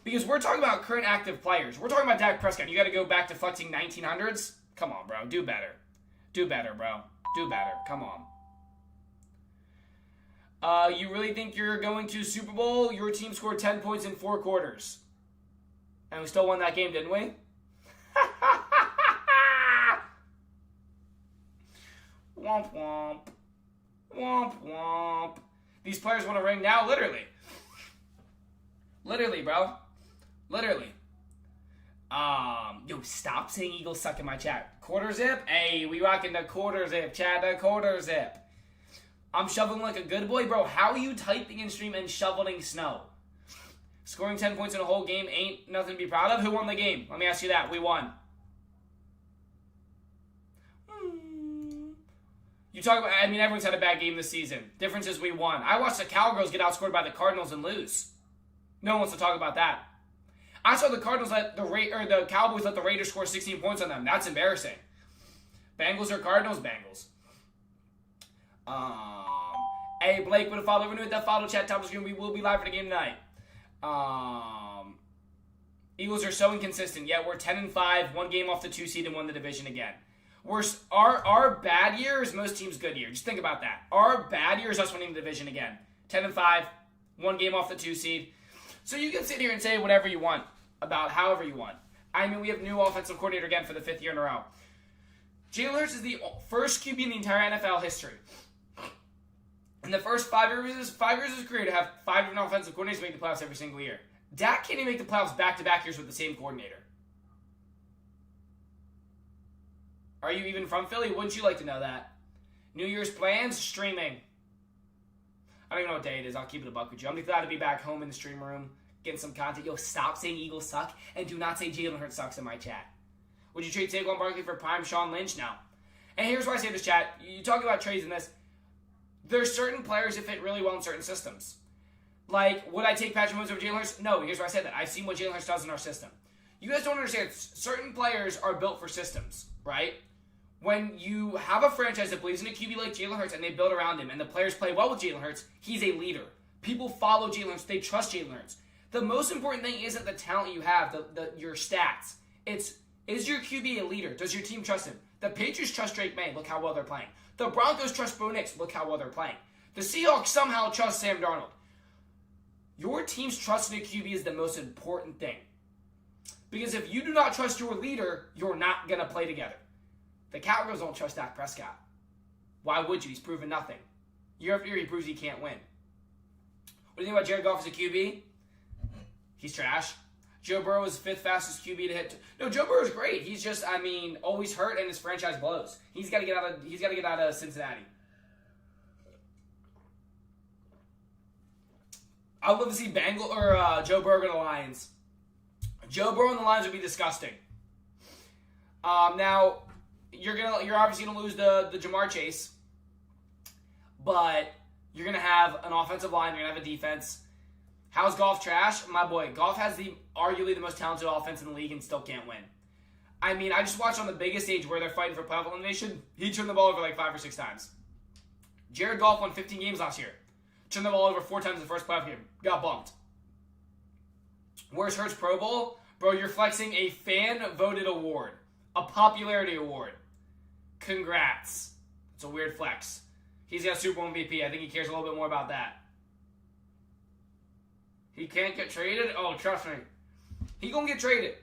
Because we're talking about current active players. We're talking about Dak Prescott. You got to go back to flexing 1900s? Come on, bro. Do better. Do better, bro. Do better. Come on. You really think you're going to Super Bowl? Your team scored 10 points in 4 quarters. And we still won that game, didn't we? Womp womp. Womp womp. These players want a ring now, literally. Literally, bro. Literally. Yo, stop saying Eagles suck in my chat. Quarter zip? Hey, we rocking the quarter zip, chat. The quarter zip. I'm shoveling like a good boy, bro. How are you typing in stream and shoveling snow? Scoring 10 points in a whole game ain't nothing to be proud of. Who won the game? Let me ask you that. We won. You talk about, I mean, everyone's had a bad game this season. Difference is we won. I watched the Cowgirls get outscored by the Cardinals and lose. No one wants to talk about that. I saw the Cardinals the Cowboys let the Raiders score 16 points on them. That's embarrassing. Bengals or Cardinals? Bengals. Hey, Blake, would a follow? Everyone with that follow chat top of the screen. We will be live for the game tonight. Eagles are so inconsistent. Yeah, we're 10-5, 1 game off the 2 seed and won the division again. Our bad year is most teams' good year. Just think about that. Our bad year is us winning the division again. 10-5, 1 game off the 2 seed. So you can sit here and say whatever you want about however you want. I mean, we have new offensive coordinator again for the 5th year in a row. Jalen Hurts is the first QB in the entire NFL history. In the first 5 years of his career to have 5 different offensive coordinators make the playoffs every single year. Dak can't even make the playoffs back-to-back years with the same coordinator. Are you even from Philly? Wouldn't you like to know that? New Year's plans? Streaming. I don't even know what day it is. I'll keep it a buck with you. I'm glad to be back home in the stream room, getting some content. Yo, stop saying Eagles suck, and do not say Jalen Hurts sucks in my chat. Would you trade Saquon Barkley for prime Sean Lynch? No. And here's why I say this, chat. You talk about trades in this. There's certain players that fit really well in certain systems. Like, would I take Patrick Mahomes over Jalen Hurts? No, here's why I said that. I've seen what Jalen Hurts does in our system. You guys don't understand. Certain players are built for systems, right? When you have a franchise that believes in a QB like Jalen Hurts and they build around him and the players play well with Jalen Hurts, he's a leader. People follow Jalen Hurts. They trust Jalen Hurts. The most important thing isn't the talent you have, your stats. Is your QB a leader? Does your team trust him? The Patriots trust Drake May. Look how well they're playing. The Broncos trust Bo Nix. Look how well they're playing. The Seahawks somehow trust Sam Darnold. Your team's trust in a QB is the most important thing. Because if you do not trust your leader, you're not going to play together. The Cowboys don't trust Dak Prescott. Why would you? He's proven nothing. Year after year, he proves he can't win. What do you think about Jared Goff as a QB? He's trash. Joe Burrow is 5th fastest QB to hit. No, Joe Burrow is great. He's just, always hurt and his franchise blows. He's got to get out of Cincinnati. I would love to see Joe Burrow in the Lions. Joe Burrow and the Lions would be disgusting. Now, you're obviously gonna lose the Jamar Chase, but you're gonna have an offensive line. You're gonna have a defense. How's Goff trash? My boy, Goff has arguably the most talented offense in the league and still can't win. I just watched on the biggest stage where they're fighting for playoff elimination. He turned the ball over like 5 or 6 times. Jared Goff won 15 games last year. Turned the ball over 4 times in the first playoff game. Got bumped. Where's Hurts Pro Bowl? Bro, you're flexing a fan-voted award. A popularity award. Congrats. It's a weird flex. He's got Super Bowl MVP. I think he cares a little bit more about that. He can't get traded? Oh, trust me. He gonna get traded.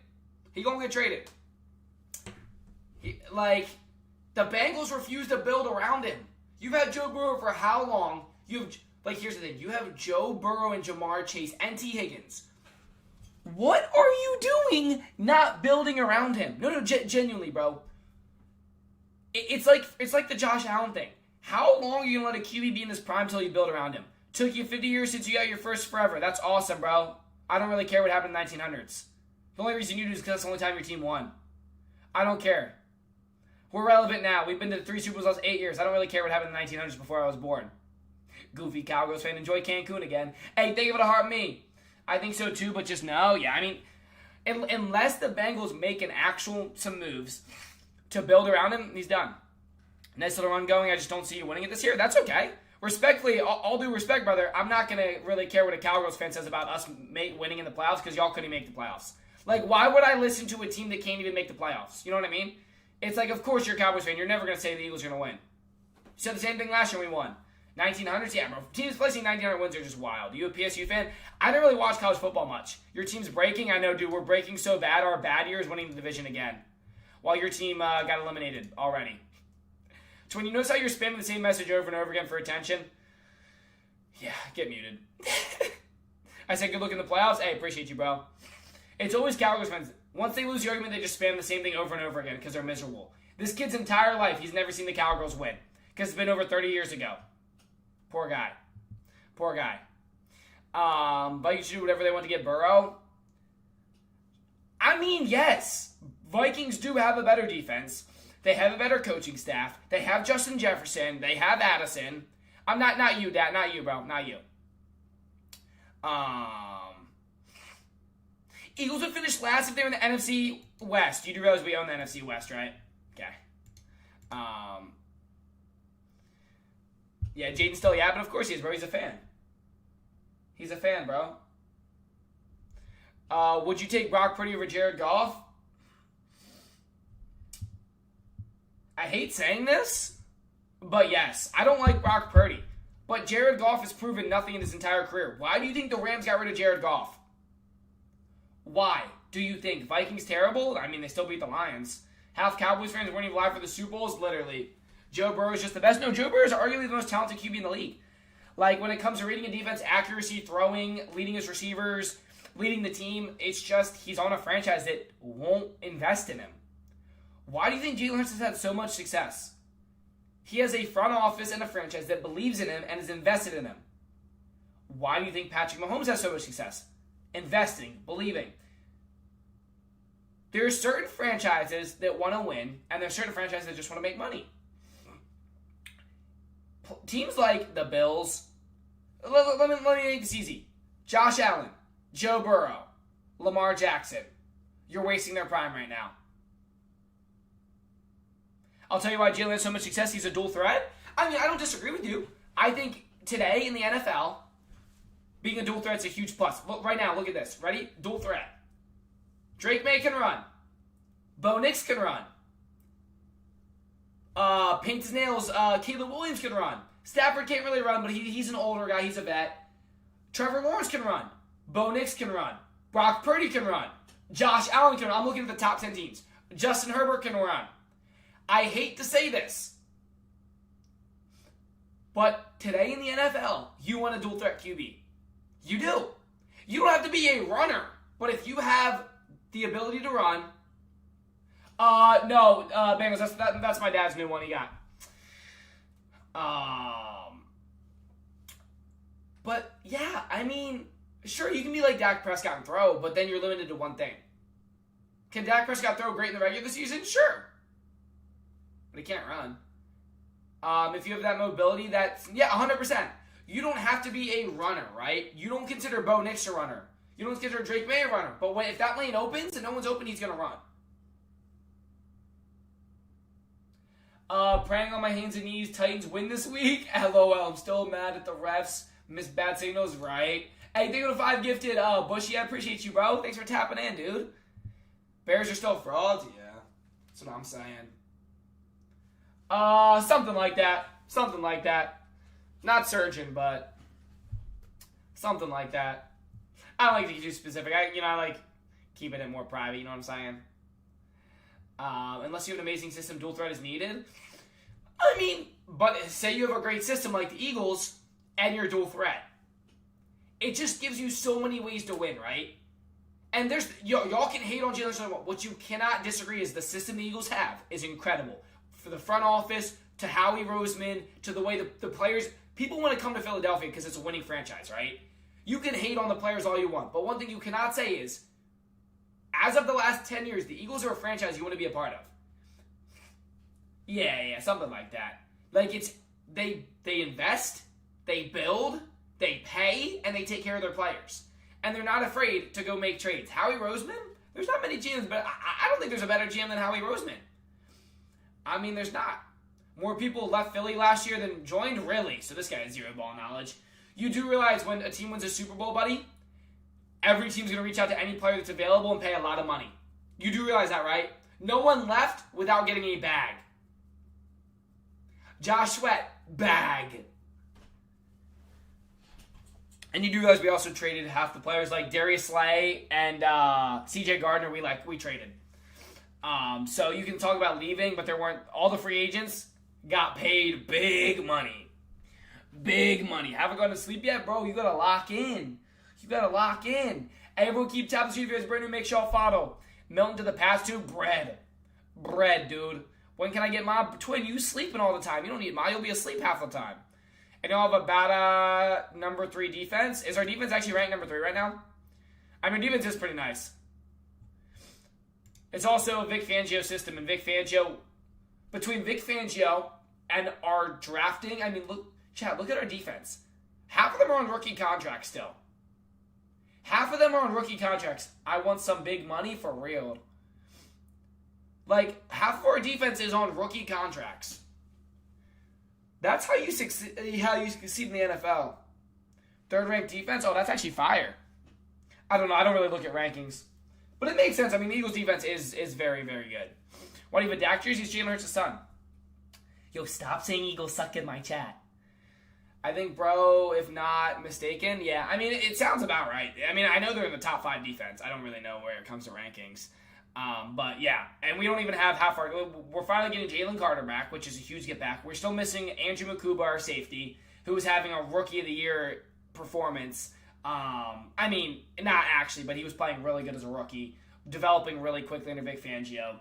He gonna get traded. The Bengals refuse to build around him. You've had Joe Burrow for how long? Here's the thing. You have Joe Burrow and Jamar Chase and T. Higgins. What are you doing not building around him? No, genuinely, bro. It's like the Josh Allen thing. How long are you going to let a QB be in his prime until you build around him? Took you 50 years since you got your first forever. That's awesome, bro. I don't really care what happened in the 1900s. The only reason you do is because that's the only time your team won. I don't care. We're relevant now. We've been to 3 Super Bowls last 8 years. I don't really care what happened in the 1900s before I was born. Goofy Cowboys fan. Enjoy Cancun again. Hey, think of it a heart me. I think so too, but just no. Yeah, I mean, unless the Bengals make some moves to build around him, he's done. Nice little run going. I just don't see you winning it this year. That's okay. Respectfully, all due respect, brother, I'm not going to really care what a Cowboys fan says about us winning in the playoffs because y'all couldn't make the playoffs. Like, why would I listen to a team that can't even make the playoffs? You know what I mean? It's like, of course you're a Cowboys fan. You're never going to say the Eagles are going to win. You said the same thing last year when we won. 1900s? Yeah, bro. Teams placing 1900 wins are just wild. You a PSU fan? I don't really watch college football much. Your team's breaking? I know, dude. We're breaking so bad. Our bad year is winning the division again. While your team got eliminated already. So when you notice how you're spamming the same message over and over again for attention, yeah, get muted. I said good luck in the playoffs. Hey, appreciate you, bro. It's always Cowboys fans. Once they lose the argument, they just spam the same thing over and over again because they're miserable. This kid's entire life, he's never seen the Cowgirls win because it's been over 30 years ago. Poor guy. Poor guy. Vikings should do whatever they want to get Burrow. I mean, yes. Vikings do have a better defense. They have a better coaching staff. They have Justin Jefferson. They have Addison. I'm not you, Dad. Not you, bro. Not you. Eagles would finish last if they were in the NFC West. You do realize we own the NFC West, right? Okay. Yeah, Jaden's still, yeah, but of course he is, bro. He's a fan. He's a fan, bro. Would you take Brock Purdy over Jared Goff? I hate saying this, but yes. I don't like Brock Purdy. But Jared Goff has proven nothing in his entire career. Why do you think the Rams got rid of Jared Goff? Why do you think? Vikings terrible? I mean, they still beat the Lions. Half Cowboys fans weren't even live for the Super Bowls? Literally. Joe Burrow is just the best. No, Joe Burrow is arguably the most talented QB in the league. Like, when it comes to reading a defense, accuracy, throwing, leading his receivers, leading the team, it's just he's on a franchise that won't invest in him. Why do you think Jalen Hurts has had so much success? He has a front office and a franchise that believes in him and is invested in him. Why do you think Patrick Mahomes has so much success? Investing, believing. There are certain franchises that want to win, and there are certain franchises that just want to make money. Teams like the Bills, let me make this easy. Josh Allen, Joe Burrow, Lamar Jackson. You're wasting their prime right now. I'll tell you why Jalen has so much success. He's a dual threat. I mean, I don't disagree with you. I think today in the NFL, being a dual threat is a huge plus. Look, right now, look at this. Ready? Dual threat. Drake May can run. Bo Nix can run. Paint his nails. Caleb Williams can run. Stafford can't really run, but he's an older guy. He's a vet. Trevor Lawrence can run. Bo Nix can run. Brock Purdy can run. Josh Allen can run. I'm looking at the top 10 teams. Justin Herbert can run. I hate to say this, but today in the NFL, you want a dual threat QB. You do. You don't have to be a runner, but if you have the ability to run, no, Bengals, that's my dad's new one he got. But yeah, I mean, sure, you can be like Dak Prescott and throw, but then you're limited to one thing. Can Dak Prescott throw great in the regular season? Sure. But he can't run. If you have that mobility, that's, yeah, 100%. You don't have to be a runner, right? You don't consider Bo Nix a runner. You don't consider Drake May a runner. But if that lane opens and no one's open, he's going to run. Praying on my hands and knees, Titans win this week. LOL, I'm still mad at the refs. Missed bad signals, right? Hey, thank you to 5 gifted. Bushy, I appreciate you, bro. Thanks for tapping in, dude. Bears are still frauds? Yeah. That's what I'm saying. Something like that. Something like that. Not surgeon, but something like that. I don't like to get too specific. I like keeping it more private, you know what I'm saying? Unless you have an amazing system, dual threat is needed. I mean, but say you have a great system like the Eagles and you're dual threat. It just gives you so many ways to win, right? And y'all can hate on Jalen Hurts. What you cannot disagree is the system the Eagles have is incredible. For the front office, to Howie Roseman, to the way the players... People want to come to Philadelphia because it's a winning franchise, right? You can hate on the players all you want, but one thing you cannot say is, as of the last 10 years, the Eagles are a franchise you want to be a part of. Yeah, something like that. Like, it's... They invest, they build, they pay, and they take care of their players. And they're not afraid to go make trades. Howie Roseman? There's not many GMs, but I don't think there's a better GM than Howie Roseman. I mean, there's not. More people left Philly last year than joined, really. So this guy has zero ball knowledge. You do realize when a team wins a Super Bowl, buddy, every team's going to reach out to any player that's available and pay a lot of money. You do realize that, right? No one left without getting a bag. Josh Sweat, bag. And you do realize we also traded half the players, like Darius Slay and CJ Gardner. We traded. So you can talk about leaving, but there weren't all the free agents got paid big money. Big money. Haven't gone to sleep yet, bro? You gotta lock in. Everyone keep tapping the street videos. Brand new, make sure y'all follow. Milton to the past two. Bread, dude. When can I get my twin? You sleeping all the time. You don't need mine. You'll be asleep half the time. And y'all have about number 3 defense. Is our defense actually ranked number 3 right now? I mean, defense is pretty nice. It's also a Vic Fangio system, and between Vic Fangio and our drafting, I mean, look at our defense. Half of them are on rookie contracts still. I want some big money for real. Like, half of our defense is on rookie contracts. That's how you succeed in the NFL. 3rd-ranked defense? Oh, that's actually fire. I don't know. I don't really look at rankings. But it makes sense. I mean, the Eagles' defense is very, very good. Why do you have a Dak jersey? He's Jalen Hurts' son. Yo, stop saying Eagles suck in my chat. I think, bro, if not mistaken, yeah. I mean, it sounds about right. I mean, I know they're in the top 5 defense. I don't really know where it comes to rankings. But, yeah. And we don't even have half our... We're finally getting Jalen Carter back, which is a huge get back. We're still missing Andrew Makuba, our safety, who is having a Rookie of the Year performance. I mean, not actually, but he was playing really good as a rookie, developing really quickly under Vic Fangio.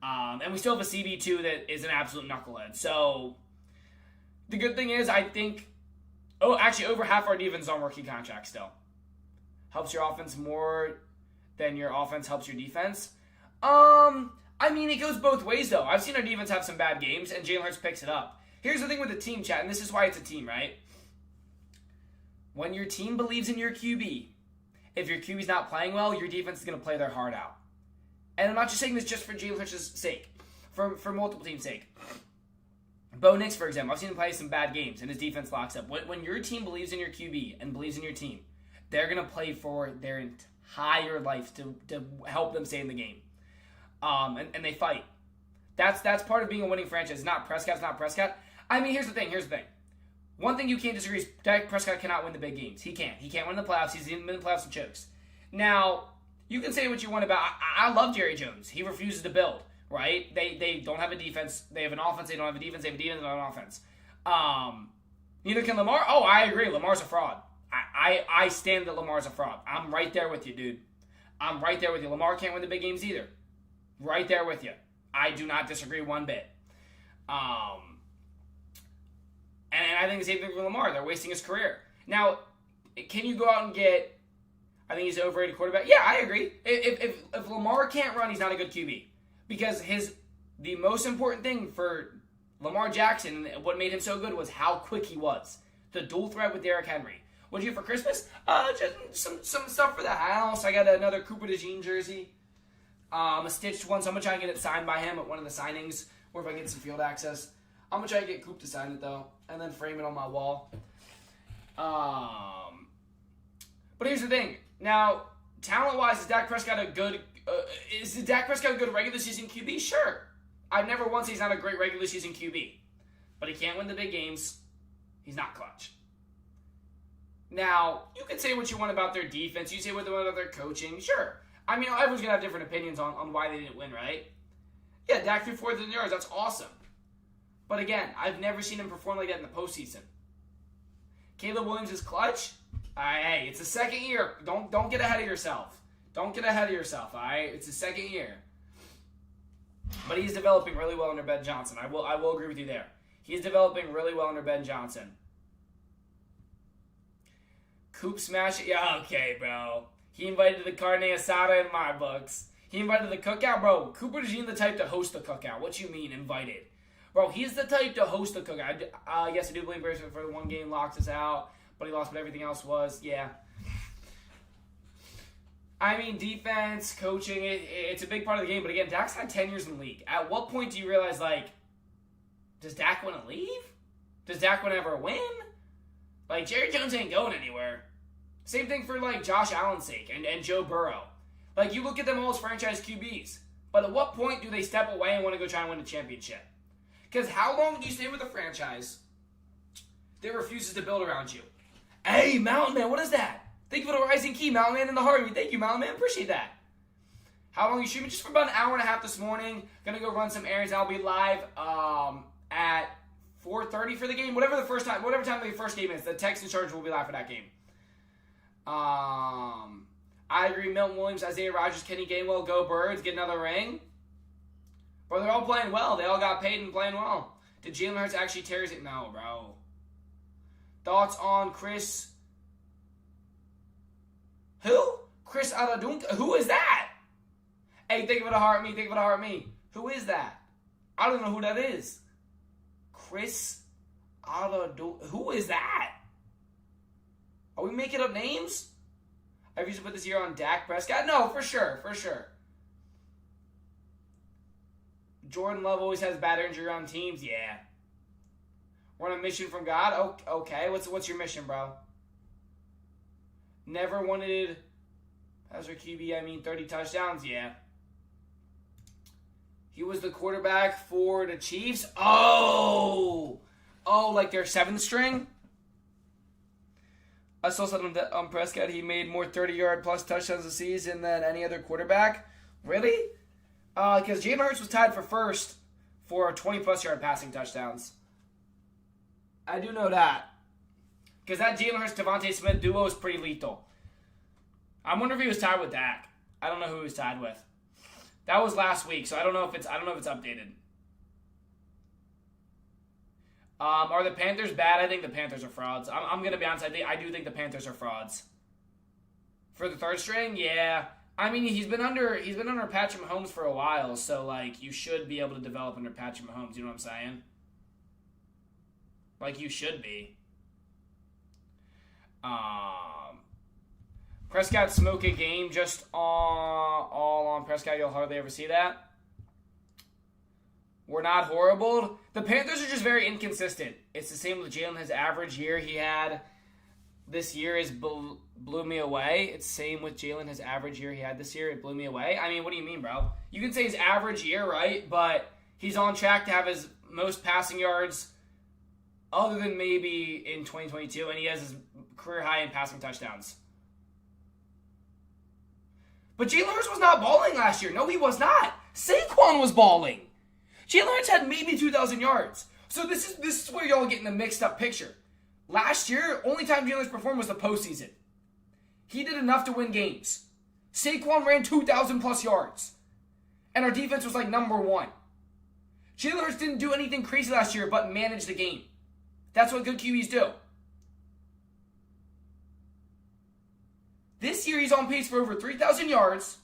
And we still have a CB2 that is an absolute knucklehead. So, the good thing is, I think... over half our defense is on rookie contract still. Helps your offense more than your offense helps your defense. I mean, it goes both ways, though. I've seen our defense have some bad games, and Jalen Hurts picks it up. Here's the thing with the team, chat, and this is why it's a team, right? When your team believes in your QB, if your QB's not playing well, your defense is going to play their heart out. And I'm not just saying this just for Jalen Hurts' sake, for multiple teams' sake. Bo Nix, for example, I've seen him play some bad games, and his defense locks up. When your team believes in your QB and believes in your team, they're going to play for their entire life to help them stay in the game. And they fight. That's part of being a winning franchise. Not Prescott. I mean, here's the thing. One thing you can't disagree is Dak Prescott cannot win the big games. He can't. He can't win the playoffs. He's in the playoffs and chokes. Now, you can say what you want about... I love Jerry Jones. He refuses to build, right? They don't have a defense. They have an offense. They don't have a defense. They have a defense. They don't have an offense. Neither can Lamar. Oh, I agree. Lamar's a fraud. I stand that Lamar's a fraud. I'm right there with you, dude. I'm right there with you. Lamar can't win the big games either. Right there with you. I do not disagree one bit. And I think the same thing for Lamar. They're wasting his career. Now, can you go out and get... I think he's an overrated quarterback. Yeah, I agree. If Lamar can't run, he's not a good QB. Because the most important thing for Lamar Jackson, what made him so good, was how quick he was. The dual threat with Derrick Henry. What did you get for Christmas? Just some stuff for the house. I got another Cooper DeJean jersey. A stitched one, so I'm going to try and get it signed by him at one of the signings. Or if I can get some field access. I'm going to try and get Coop to sign it, though. And then frame it on my wall. But here's the thing. Now, talent-wise, is Dak Prescott a good Is Dak Prescott a good regular season QB? Sure. I've never once said he's not a great regular season QB. But he can't win the big games. He's not clutch. Now, you can say what you want about their defense. You say what you want about their coaching. Sure. I mean, everyone's going to have different opinions on why they didn't win, right? Yeah, Dak threw 4,000 yards. That's awesome. But again, I've never seen him perform like that in the postseason. Caleb Williams is clutch. Hey, it's the second year. Don't get ahead of yourself. Don't get ahead of yourself, all right? It's the second year. But he's developing really well under Ben Johnson. I will agree with you there. He's developing really well under Ben Johnson. Coop smash it. Yeah, okay, bro. He invited the carne asada in my books. He invited the cookout. Bro, Cooper DeJean the type to host the cookout. What you mean, invited? Bro, he's the type to host the cookout. Yes, I do blame Bears for the one game locks us out, but he lost what everything else was. Yeah. I mean, defense, coaching, it's a big part of the game. But again, Dak's had 10 years in the league. At what point do you realize, like, does Dak want to leave? Does Dak want to ever win? Like, Jerry Jones ain't going anywhere. Same thing for, like, Josh Allen's sake and Joe Burrow. Like, you look at them all as franchise QBs. But at what point do they step away and want to go try and win a championship? Because how long do you stay with a franchise that refuses to build around you? Hey, Mountain Man, what is that? Thank you for the rising key, Mountain Man, and the heart. Thank you, Mountain Man. Appreciate that. How long are you shooting? Just for about an hour and a half this morning. Gonna go run some errands. I'll be live at 4:30 for the game. Whatever time the first game is. The Texans Chargers will be live for that game. I agree. Milton Williams, Isaiah Rodgers, Kenny Gainwell, go Birds, get another ring. Bro, they're all playing well. They all got paid and playing well. Did Jalen Hurts actually tear it? No, bro. Thoughts on Chris? Who? Chris Adadunka? Who is that? Hey, think of it a heart me. Think of it a heart me. Who is that? I don't know who that is. Chris Adadunka. Who is that? Are we making up names? I used to put this year on Dak Prescott. No, for sure, for sure. Jordan Love always has bad injury on teams. Yeah. We're on a mission from God. Okay. What's your mission, bro? Never wanted as our QB. 30 touchdowns. Yeah. He was the quarterback for the Chiefs. Oh, like their 7th string. I saw something on Prescott. He made more 30-yard plus touchdowns a season than any other quarterback. Really? Because Jalen Hurts was tied for first for 20-plus yard passing touchdowns. I do know that. Because that Jalen Hurts-Devontae Smith duo is pretty lethal. I wonder if he was tied with Dak. I don't know who he was tied with. That was last week, so I don't know if it's updated. Are the Panthers bad? I think the Panthers are frauds. I'm going to be honest. I do think the Panthers are frauds. For the 3rd string, yeah. I mean, he's been under Patrick Mahomes for a while, so like you should be able to develop under Patrick Mahomes. You know what I'm saying? Like you should be. Prescott smoke a game just all on Prescott. You'll hardly ever see that. We're not horrible. The Panthers are just very inconsistent. It's the same with Jalen. His average year he had this year blew me away. It's the same with Jalen. His average year he had this year, it blew me away. I mean, what do you mean, bro? You can say his average year, right? But he's on track to have his most passing yards other than maybe in 2022, and he has his career high in passing touchdowns. But Jalen Hurts was not balling last year. No, he was not. Saquon was balling. Jalen Hurts had maybe 2,000 yards. So this is where y'all get in the mixed up picture. Last year, only time Jalen Hurts performed was the postseason. He did enough to win games. Saquon ran 2,000 plus yards. And our defense was like number 1. Jalen Hurts didn't do anything crazy last year but manage the game. That's what good QBs do. This year he's on pace for over 3,000 yards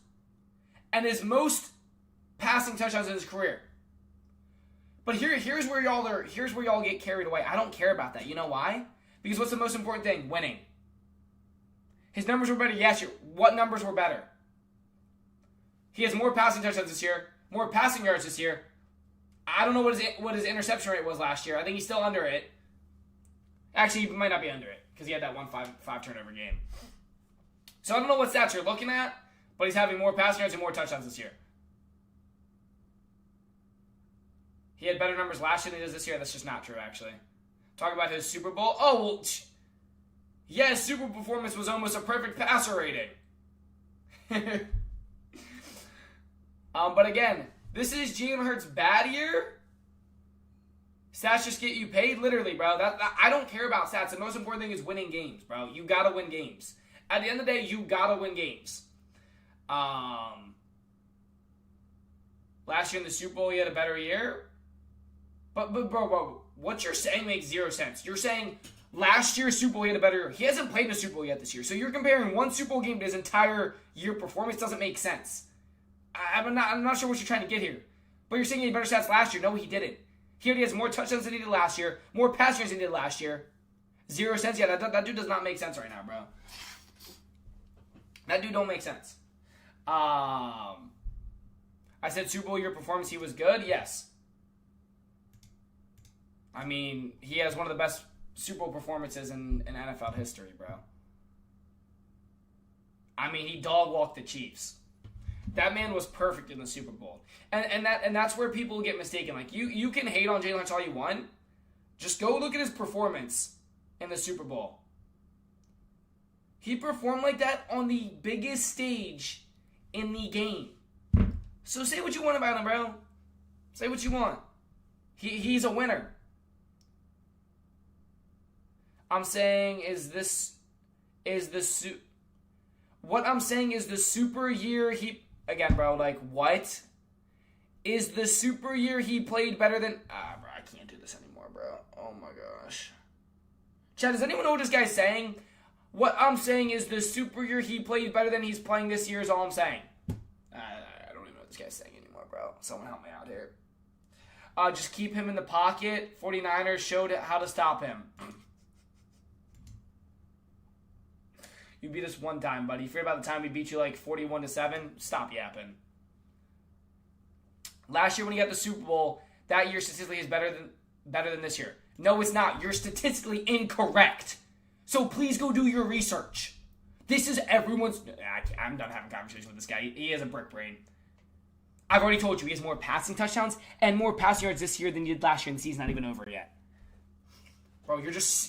and his most passing touchdowns in his career. But here's where y'all get carried away. I don't care about that. You know why? Because what's the most important thing? Winning. His numbers were better. Yes, what numbers were better? He has more passing touchdowns this year, more passing yards this year. I don't know what his interception rate was last year. I think he's still under it. Actually, he might not be under it because he had that 5 turnover game. So I don't know what stats you're looking at, But he's having more passing yards and more touchdowns this year. He had better numbers last year than he does this year. That's just not true, actually. Talk about his Super Bowl. Oh, well, yeah, his Super Bowl performance was almost a perfect passer rating. But again, this is Jalen Hurts' bad year. Stats just get you paid, literally, bro. I don't care about stats. The most important thing is winning games, bro. You gotta win games. At the end of the day, you gotta win games. Last year in the Super Bowl, he had a better year. But bro, what you're saying makes zero sense. You're saying last year's Super Bowl, he had a better year. He hasn't played in a Super Bowl yet this year. So you're comparing one Super Bowl game to his entire year performance. Doesn't make sense. I'm not sure what you're trying to get here. But you're saying he had better stats last year. No, he didn't. He already has more touchdowns than he did last year. More passing yards than he did last year. 0 cents? Yeah, that dude does not make sense right now, bro. That dude don't make sense. I said Super Bowl year performance, he was good? Yes. I mean, he has one of the best Super Bowl performances in NFL history, bro. I mean, he dog-walked the Chiefs. That man was perfect in the Super Bowl. And that's where people get mistaken. Like, you can hate on Jalen Hurts all you want. Just go look at his performance in the Super Bowl. He performed like that on the biggest stage in the game. So say what you want about him, bro. Say what you want. He's a winner. I'm saying what I'm saying is the super year again, bro, like, what? Is the super year he played better than... bro, I can't do this anymore, bro. Oh, my gosh. Chad, does anyone know what this guy's saying? What I'm saying is the super year he played better than he's playing this year is all I'm saying. I don't even know what this guy's saying anymore, bro. Someone help me out here. Just keep him in the pocket. 49ers showed how to stop him. You beat us one time, buddy. You forget about the time we beat you like 41-7? Stop yapping. Last year when he got the Super Bowl, that year statistically is better than this year. No, it's not. You're statistically incorrect. So please go do your research. This is everyone's... I'm done having conversations with this guy. He has a brick brain. I've already told you he has more passing touchdowns and more passing yards this year than he did last year, and the season's not even over yet. Bro,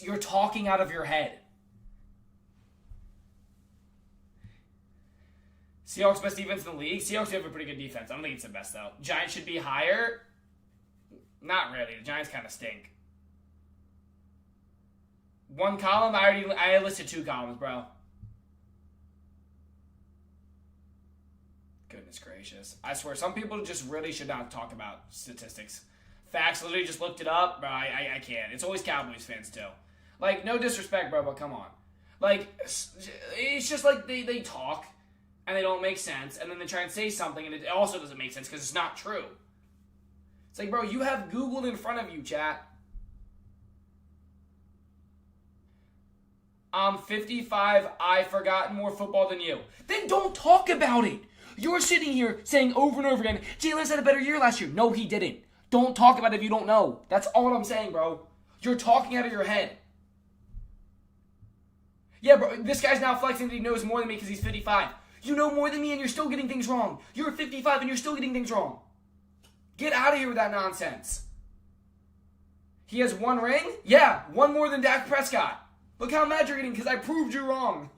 you're talking out of your head. Seahawks best defense in the league. Seahawks have a pretty good defense. I don't think it's the best, though. Giants should be higher. Not really. The Giants kind of stink. One column? I listed 2 columns, bro. Goodness gracious. I swear, some people just really should not talk about statistics. Facts, literally just looked it up. Bro, I can't. It's always Cowboys fans, too. Like, no disrespect, bro, but come on. Like, it's just like they talk. And they don't make sense, and then they try and say something, and it also doesn't make sense because it's not true. It's like, bro, you have Google in front of you, chat. I'm 55, I've forgotten more football than you. Then don't talk about it. You're sitting here saying over and over again, Jalen's had a better year last year. No, he didn't. Don't talk about it if you don't know. That's all I'm saying, bro. You're talking out of your head. Yeah, bro, this guy's now flexing that he knows more than me because he's 55. You know more than me and you're still getting things wrong. You're 55 and you're still getting things wrong. Get out of here with that nonsense. He has 1 ring? Yeah, 1 more than Dak Prescott. Look how mad you're getting because I proved you wrong.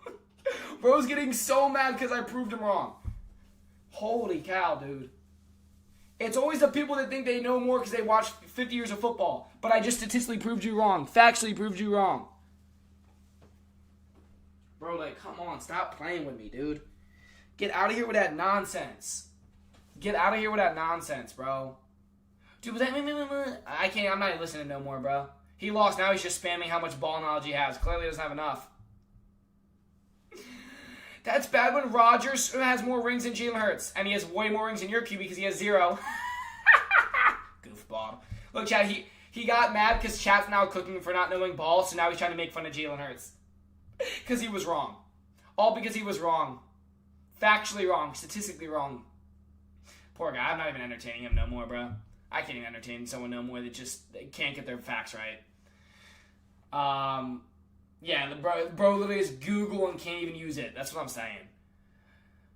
Bro's getting so mad because I proved him wrong. Holy cow, dude. It's always the people that think they know more because they watched 50 years of football. But I just statistically proved you wrong. Factually proved you wrong. Bro, like, come on. Stop playing with me, dude. Get out of here with that nonsense. Get out of here with that nonsense, bro. Dude, was that... I can't... I'm not even listening no more, bro. He lost. Now he's just spamming how much ball knowledge he has. Clearly doesn't have enough. That's bad when Rodgers has more rings than Jalen Hurts. And he has way more rings than your QB because he has 0. Goofball. Look, Chad, he got mad because Chat's now cooking for not knowing ball, so now he's trying to make fun of Jalen Hurts. Because he was wrong. All because he was wrong. Factually wrong. Statistically wrong. Poor guy. I'm not even entertaining him no more, bro. I can't even entertain someone no more that just they can't get their facts right. Yeah, the bro literally is Google and can't even use it. That's what I'm saying.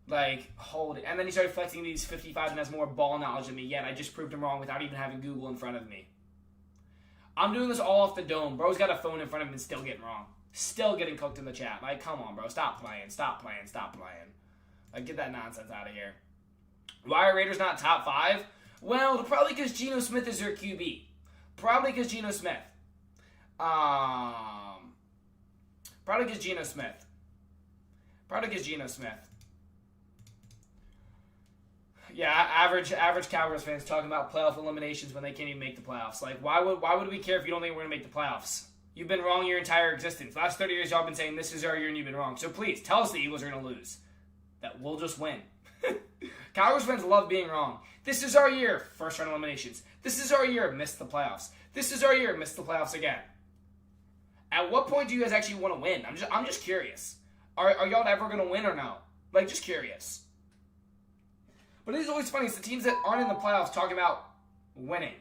Like, hold it. And then he started flexing these 55 and has more ball knowledge than me, yet I just proved him wrong without even having Google in front of me. I'm doing this all off the dome. Bro's got a phone in front of him and still getting wrong. Still getting cooked in the chat. Like, come on, bro. Stop playing. Stop playing. Stop playing. Like, get that nonsense out of here. Why are Raiders not top 5? Well, probably because Geno Smith is their QB. Probably because Geno Smith. Probably because Geno Smith. Probably because Geno Smith. Yeah, average Cowboys fans talking about playoff eliminations when they can't even make the playoffs. Like, why would we care if you don't think we're going to make the playoffs? You've been wrong your entire existence. Last 30 years, y'all been saying this is our year and you've been wrong. So please, tell us the Eagles are going to lose. That we'll just win. Cowboys fans love being wrong. This is our year. First round eliminations. This is our year. Missed the playoffs. This is our year. Missed the playoffs again. At what point do you guys actually want to win? I'm just curious. Are y'all ever going to win or no? Like, just curious. But it is always funny. It's the teams that aren't in the playoffs talking about winning.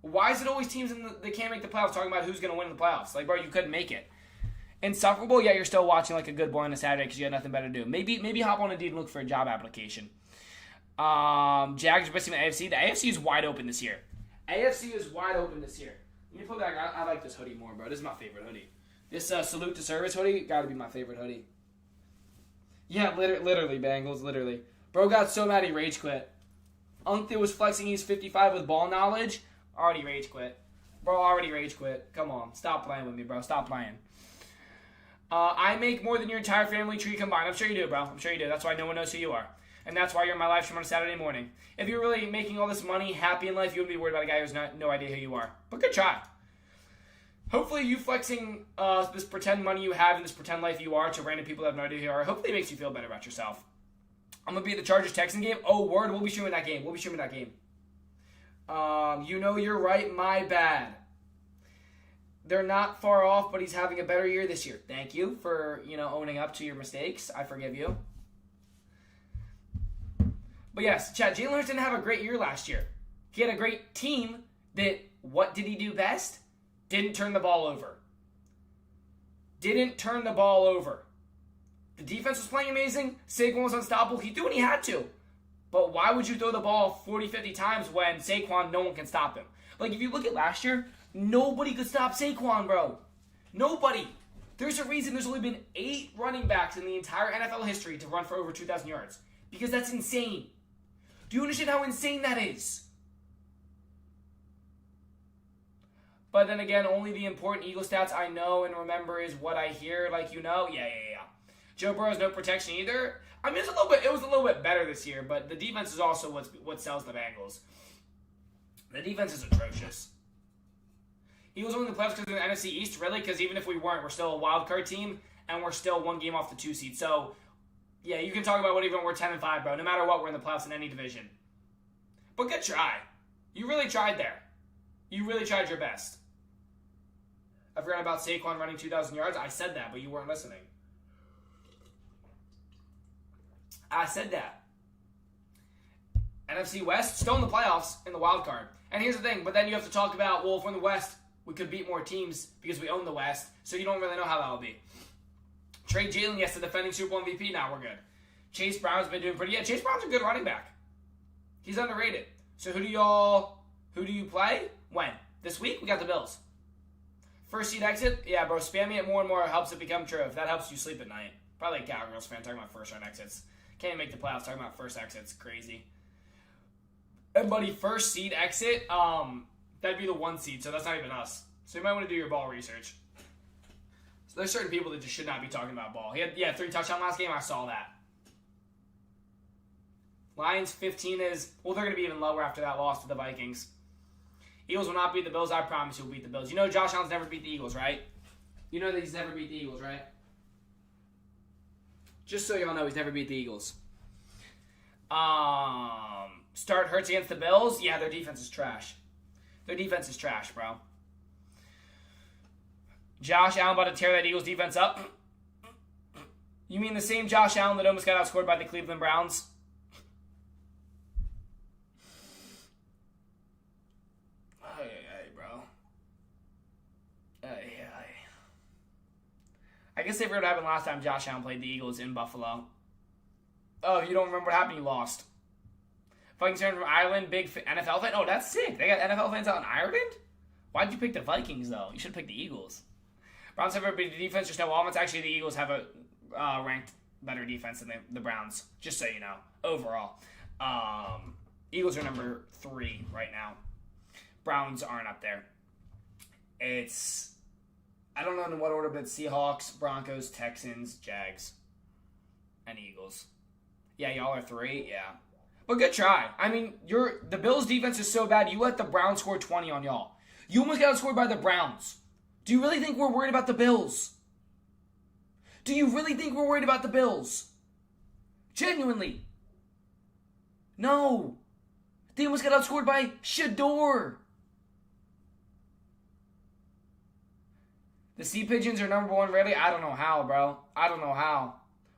Why is it always teams that can't make the playoffs talking about who's going to win in the playoffs? Like, bro, you couldn't make it. Insufferable, yeah, you're still watching like a good boy on a Saturday because you had nothing better to do. Maybe hop on Indeed and look for a job application. Jags are missing the AFC. The AFC is wide open this year. AFC is wide open this year. Let me pull back. I like this hoodie more, bro. This is my favorite hoodie. This salute to service hoodie got to be my favorite hoodie. Yeah, literally, Bengals, literally. Bro got so mad he rage quit. Unkth was flexing he's 55 with ball knowledge. Already rage quit. Bro, already rage quit. Come on. Stop playing with me, bro. Stop playing. I make more than your entire family tree combined. I'm sure you do, bro. I'm sure you do. That's why no one knows who you are. And that's why you're in my live stream on a Saturday morning. If you're really making all this money, happy in life, you wouldn't be worried about a guy who has no idea who you are. But good try. Hopefully you flexing this pretend money you have and this pretend life you are to random people that have no idea who you are, hopefully it makes you feel better about yourself. I'm going to be at the Chargers-Texans game. Oh, word. We'll be streaming that game. You know you're right. My bad. They're not far off, but he's having a better year this year. Thank you for, owning up to your mistakes. I forgive you. But yes, Chad, Jalen Hurts didn't have a great year last year. He had a great team that, what did he do best? Didn't turn the ball over. The defense was playing amazing. Saquon was unstoppable. He threw when he had to. But why would you throw the ball 40, 50 times when Saquon, no one can stop him? Like, if you look at last year, nobody could stop Saquon, bro. Nobody. There's a reason there's only been 8 running backs in the entire NFL history to run for over 2,000 yards. Because that's insane. Do you understand how insane that is? But then again, only the important Eagle stats I know and remember is what I hear, like Yeah. Joe Burrow has no protection either. I mean, it was a little bit better this year, but the defense is also what sells the Bengals. The defense is atrocious. Eagles winning the playoffs because of the NFC East, really? Because even if we weren't, we're still a wild card team, and we're still 1 game off the 2 seed. So, yeah, you can talk about what even we're 10-5, bro. No matter what, we're in the playoffs in any division. But good try. You really tried there. You really tried your best. I forgot about Saquon running 2,000 yards. I said that, but you weren't listening. I said that. NFC West, still in the playoffs, in the wild card. And here's the thing, but then you have to talk about, well, if we're in the West, we could beat more teams because we own the West, so you don't really know how that'll be. Trade Jalen, yes, the defending Super Bowl MVP, now we're good. Chase Brown's been doing pretty good. Chase Brown's a good running back. He's underrated. So who do you play? When? This week? We got the Bills. First seed exit? Yeah, bro, spamming it more and more helps it become true. If that helps you sleep at night. Probably a Cowboys fan talking about first round exits. Can't even make the playoffs talking about first exits. Crazy. And buddy, first seed exit, that'd be the 1 seed, so that's not even us. So you might want to do your ball research. So there's certain people that just should not be talking about ball. He had 3 touchdowns last game. I saw that. Lions 15 is, well, they're going to be even lower after that loss to the Vikings. Eagles will not beat the Bills. I promise you'll beat the Bills. You know Josh Allen's never beat the Eagles, right? You know that he's never beat the Eagles, right? Just so y'all know, he's never beat the Eagles. Start Hurts against the Bills. Yeah, their defense is trash. Bro. Josh Allen about to tear that Eagles defense up. You mean the same Josh Allen that almost got outscored by the Cleveland Browns? Hey, bro. Hey. I guess they forgot what happened last time Josh Allen played the Eagles in Buffalo. Oh, you don't remember what happened? You lost. Vikings turned from Ireland, big NFL fan. Oh, that's sick. They got NFL fans out in Ireland? Why'd you pick the Vikings, though? You should pick the Eagles. Browns have a big defense, just no offense. Actually, the Eagles have a ranked better defense than the Browns, just so you know, overall. Eagles are number 3 right now. Browns aren't up there. I don't know in what order, but it's Seahawks, Broncos, Texans, Jags, and Eagles. Yeah, y'all are 3, yeah. But good try. I mean, the Bills' defense is so bad, you let the Browns score 20 on y'all. You almost got outscored by the Browns. Do you really think we're worried about the Bills? Do you really think we're worried about the Bills? Genuinely. No. They almost got outscored by Shador. The Sea Pigeons are number 1, really? I don't know how, bro. I don't know how.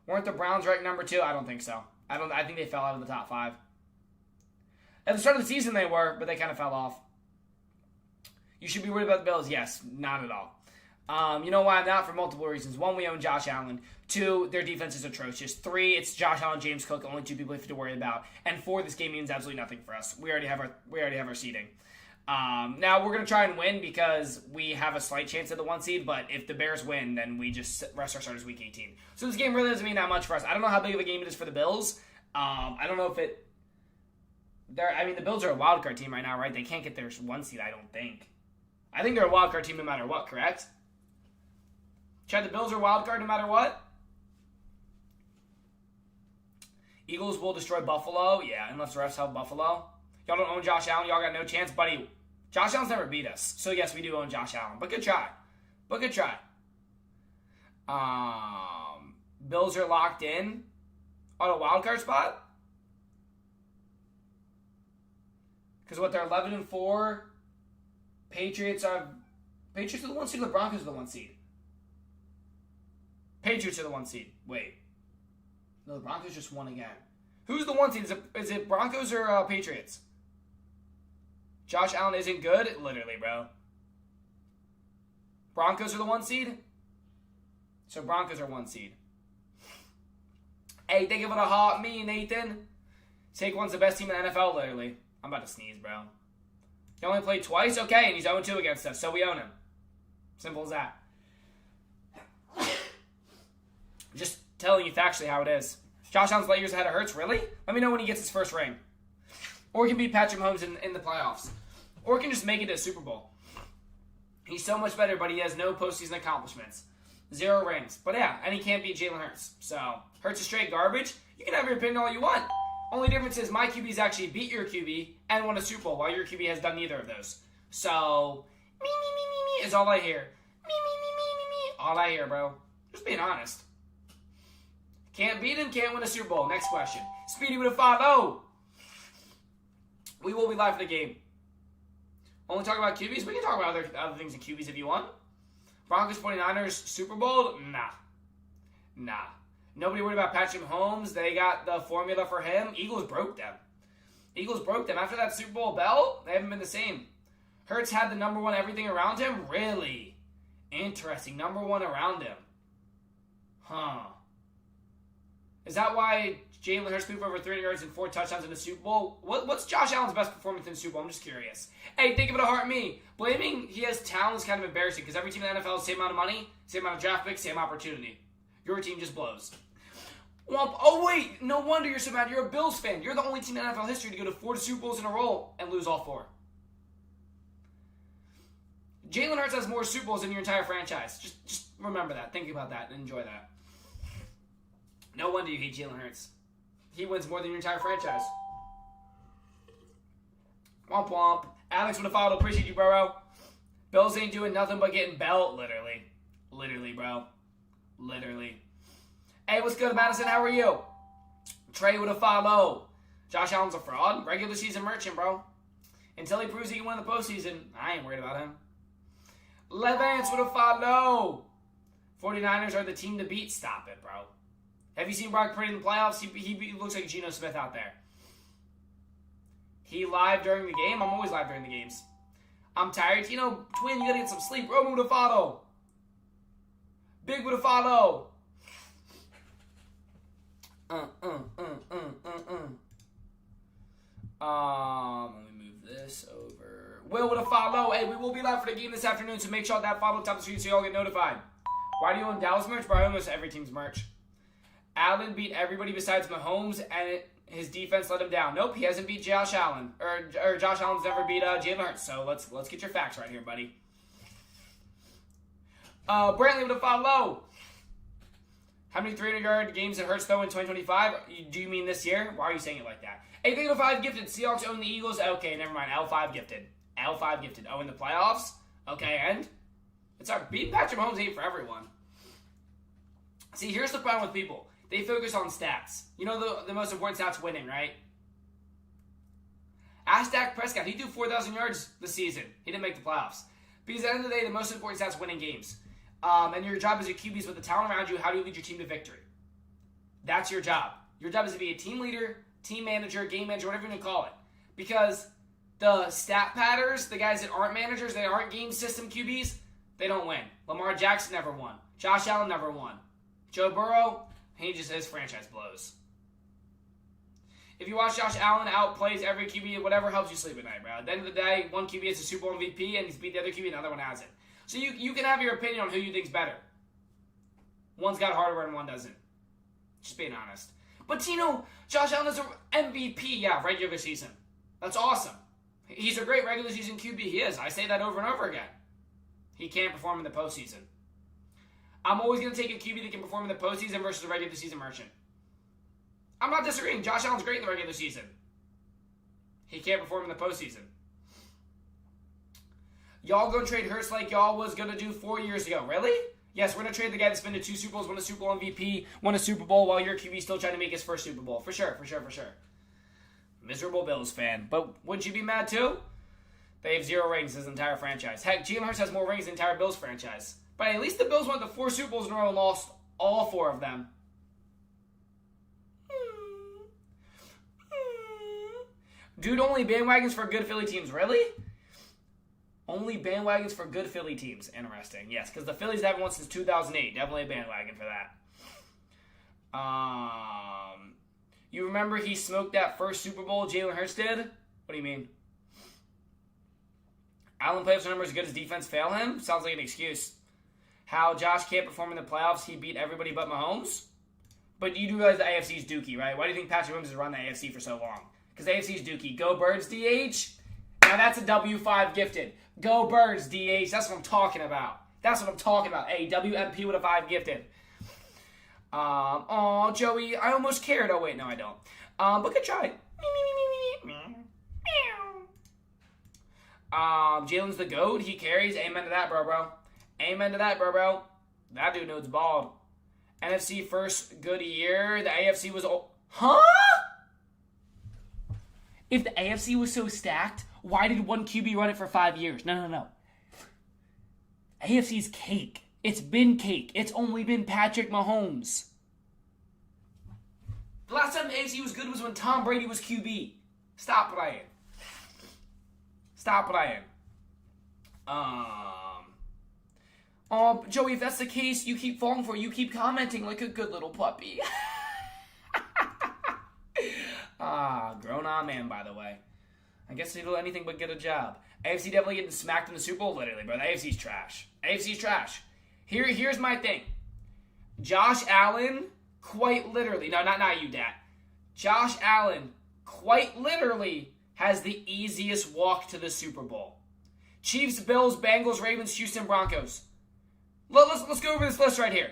Weren't the Browns ranked number 2? I don't think so. I think they fell out of the top 5. At the start of the season they were, but they kind of fell off. You should be worried about the Bills? Yes, not at all. You know why I'm not? For multiple reasons. 1, we own Josh Allen. 2, their defense is atrocious. 3, it's Josh Allen, James Cook, only 2 people we have to worry about. And 4, this game means absolutely nothing for us. We already have our seeding. Now we're gonna try and win because we have a slight chance at the 1 seed. But if the Bears win, then we just rest our starters week 18. So this game really doesn't mean that much for us. I don't know how big of a game it is for the Bills. I don't know if it. The Bills are a wild card team right now, right? They can't get their 1 seed. I don't think. I think they're a wild card team no matter what. Correct? Chad, the Bills are a wild card no matter what. Eagles will destroy Buffalo. Yeah, unless the refs help Buffalo. Y'all don't own Josh Allen. Y'all got no chance, buddy. Josh Allen's never beat us. So, yes, we do own Josh Allen. But good try. Bills are locked in on a wild card spot. Because they're 11-4. Patriots are the 1 seed or the Broncos are the 1 seed? Patriots are the 1 seed. Wait. No, the Broncos just won again. Who's the 1 seed? Is it Broncos or Patriots? Josh Allen isn't good? Literally, bro. Broncos are the 1 seed? So Broncos are 1 seed. Hey, thank you for the heart, me, Nathan. Saquon's the best team in the NFL, literally. I'm about to sneeze, bro. He only played twice? Okay, and he's 0-2 against us, so we own him. Simple as that. Just telling you factually how it is. Josh Allen's light years ahead of Hurts, really? Let me know when he gets his first ring. Or he can beat Patrick Mahomes in the playoffs. Or he can just make it to a Super Bowl. He's so much better, but he has no postseason accomplishments. 0 rings. But yeah, and he can't beat Jalen Hurts. So, Hurts is straight garbage. You can have your opinion all you want. Only difference is my QB's actually beat your QB and won a Super Bowl, while your QB has done neither of those. So, me is all I hear. Me. All I hear, bro. Just being honest. Can't beat him, can't win a Super Bowl. Next question. Speedy with a 5-0. We will be live for the game. Only talk about QBs? We can talk about other things in QBs if you want. Broncos 49ers Super Bowl? Nah. Nobody worried about Patrick Mahomes. They got the formula for him. Eagles broke them. After that Super Bowl belt, they haven't been the same. Hurts had the number 1 everything around him? Really? Interesting. Number 1 around him. Huh. Is that why Jalen Hurts threw for over 300 yards and 4 touchdowns in the Super Bowl? What's Josh Allen's best performance in the Super Bowl? I'm just curious. Hey, think of it a heart me. Blaming he has talent is kind of embarrassing because every team in the NFL has the same amount of money, same amount of draft picks, same opportunity. Your team just blows. Oh, wait. No wonder you're so mad. You're a Bills fan. You're the only team in NFL history to go to 4 Super Bowls in a row and lose all 4. Jalen Hurts has more Super Bowls than your entire franchise. Just remember that. Think about that and enjoy that. No wonder you hate Jalen Hurts. He wins more than your entire franchise. Womp womp. Alex with a follow. Appreciate you, Burrow. Bills ain't doing nothing but getting belt. Literally, bro. Literally. Hey, what's good, Madison? How are you? Trey with a follow. Josh Allen's a fraud. Regular season merchant, bro. Until he proves he can win the postseason, I ain't worried about him. Levance with a follow. 49ers are the team to beat. Stop it, bro. Have you seen Brock Purdy in the playoffs? He looks like Geno Smith out there. He live during the game? I'm always live during the games. I'm tired. Twin, you gotta get some sleep. Roman with a follow. Big with a follow. Let me move this over. Will with a follow. Hey, we will be live for the game this afternoon, so make sure that follow top of the screen so you all get notified. Why do you own Dallas merch? Bro, almost every team's merch. Allen beat everybody besides Mahomes, and his defense let him down. Nope, he hasn't beat Josh Allen. Or Josh Allen's never beat Jalen Hurts. So let's get your facts right here, buddy. Brantley with a follow. How many 300-yard games did Hurts throw in 2025? Do you mean this year? Why are you saying it like that? Hey, 5 gifted. Seahawks own the Eagles. Okay, never mind. L5 gifted. L5 gifted. Oh, in the playoffs? Okay, and? It's our beat Patrick Mahomes ain't for everyone. See, here's the problem with people. They focus on stats. You know the most important stat's winning, right? Ask Dak Prescott. He threw 4,000 yards this season. He didn't make the playoffs. Because at the end of the day, the most important stat's winning games. And your job as a QB is with the talent around you, how do you lead your team to victory? That's your job. Your job is to be a team leader, team manager, game manager, whatever you want to call it. Because the stat patters, the guys that aren't managers, they aren't game system QBs, they don't win. Lamar Jackson never won. Josh Allen never won. Joe Burrow, his franchise blows. If you watch Josh Allen outplays every QB, whatever helps you sleep at night, bro. At the end of the day, one QB is a Super Bowl MVP, and he's beat the other QB, and the other one hasn't. So you can have your opinion on who you think's better. One's got hardware and one doesn't. Just being honest. But Josh Allen is an MVP, regular season. That's awesome. He's a great regular season QB. He is. I say that over and over again. He can't perform in the postseason. I'm always going to take a QB that can perform in the postseason versus a regular season merchant. I'm not disagreeing. Josh Allen's great in the regular season. He can't perform in the postseason. Y'all gonna trade Hurts like y'all was gonna do 4 years ago. Really? Yes, we're gonna trade the guy that's been to 2 Super Bowls, won a Super Bowl MVP, won a Super Bowl while your QB's still trying to make his first Super Bowl. For sure. Miserable Bills fan. But wouldn't you be mad too? They have 0 rings his entire franchise. Heck, Jalen Hurts has more rings than the entire Bills franchise. But at least the Bills won the 4 Super Bowls in a row and lost all 4 of them. Dude, only bandwagons for good Philly teams. Really? Only bandwagons for good Philly teams. Interesting. Yes, because the Phillies haven't won since 2008. Definitely a bandwagon for that. You remember he smoked that first Super Bowl Jalen Hurts did? What do you mean? Allen playoffs numbers as good as defense fail him? Sounds like an excuse. How Josh can't perform in the playoffs, he beat everybody but Mahomes? But you do realize the AFC's dookie, right? Why do you think Patrick Mahomes has run the AFC for so long? Because the AFC's dookie. Go Birds, DH. Now that's a W5 gifted. Go Birds, DH. That's what I'm talking about. Hey, WMP with a 5 gifted. Oh, Joey, I almost cared. Oh, wait, no, I don't. But good try. Jalen's the GOAT. He carries. Amen to that, bro. Amen to that, bro. That dude knows bald. NFC first good year. The AFC was... Huh? If the AFC was so stacked, why did one QB run it for 5 years? No. AFC's cake. It's been cake. It's only been Patrick Mahomes. The last time the AFC was good was when Tom Brady was QB. Stop playing. Oh, Joey, if that's the case, you keep falling for it. You keep commenting like a good little puppy. Grown-on man, by the way. I guess he'll do anything but get a job. AFC definitely getting smacked in the Super Bowl, literally, bro. The AFC's trash. Here's my thing. Josh Allen, quite literally, no, not you, Dad. Josh Allen, quite literally, has the easiest walk to the Super Bowl. Chiefs, Bills, Bengals, Ravens, Houston, Broncos. Let's go over this list right here.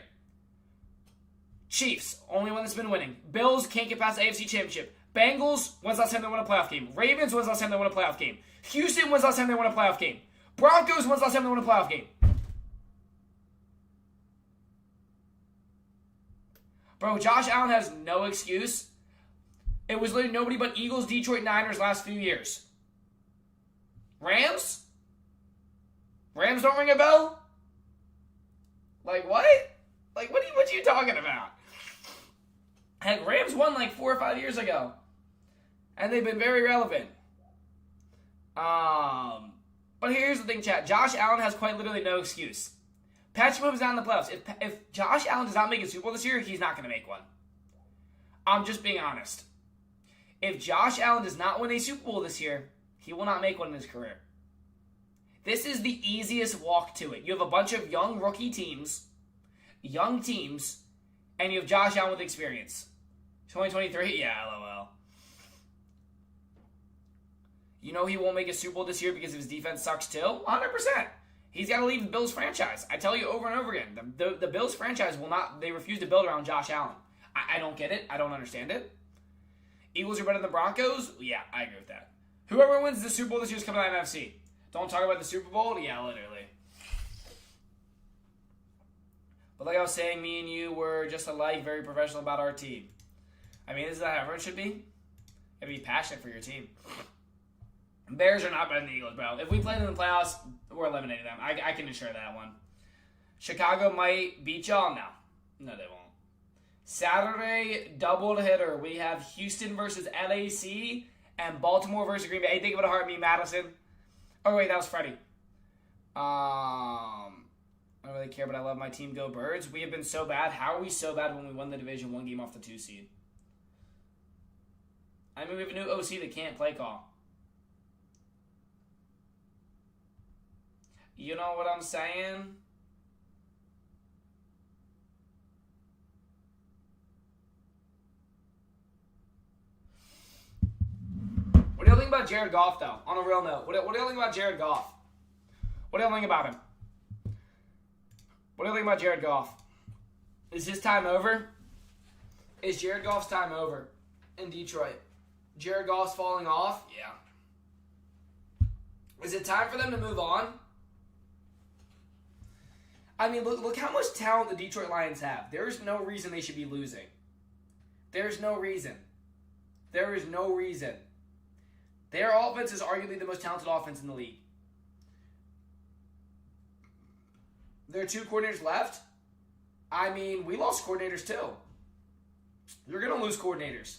Chiefs, only one that's been winning. Bills can't get past the AFC Championship. Bengals, when's the last time they won a playoff game? Ravens, when's the last time they won a playoff game? Houston, when's the last time they won a playoff game? Broncos, when's the last time they won a playoff game? Bro, Josh Allen has no excuse. It was literally nobody but Eagles, Detroit, Niners last few years. Rams? Rams don't ring a bell? Like, what? Like, what are you talking about? Heck, Rams won like 4 or 5 years ago. And they've been very relevant. But here's the thing, chat. Josh Allen has quite literally no excuse. Patrick Mahomes is not in the playoffs. If Josh Allen does not make a Super Bowl this year, he's not going to make one. I'm just being honest. If Josh Allen does not win a Super Bowl this year, he will not make one in his career. This is the easiest walk to it. You have a bunch of young rookie teams, and you have Josh Allen with experience. 2023? Yeah, LOL. You know he won't make a Super Bowl this year because his defense sucks too? 100%. He's got to leave the Bills franchise. I tell you over and over again, the Bills franchise will not, they refuse to build around Josh Allen. I don't get it. I don't understand it. Eagles are better than the Broncos? Yeah, I agree with that. Whoever wins the Super Bowl this year is coming out of NFC. Don't talk about the Super Bowl? Yeah, literally. But like I was saying, me and you were just alike, very professional about our team. I mean, this is how everyone should be. You gotta be passionate for your team. Bears are not better than the Eagles, bro. If we play them in the playoffs, we're eliminating them. I can assure that one. Chicago might beat y'all? No, they won't. Saturday, double hitter. We have Houston versus LAC and Baltimore versus Green Bay. Hey, think of it a heartbeat, Madison. Oh, wait, that was Freddie. I don't really care, but I love my team. Go Birds. We have been so bad. How are we so bad when we won the division one game off the 2 seed? I mean, we have a new OC that can't play call. You know what I'm saying? What do you think about Jared Goff, though? On a real note, what do you think about Jared Goff? What do you think about him? What do you think about Jared Goff? Is his time over? Is Jared Goff's time over in Detroit? Jared Goff's falling off? Yeah. Is it time for them to move on? I mean, look how much talent the Detroit Lions have. There is no reason they should be losing. There's no reason. There is no reason. Their offense is arguably the most talented offense in the league. There are 2 coordinators left. I mean, we lost coordinators too. You're going to lose coordinators.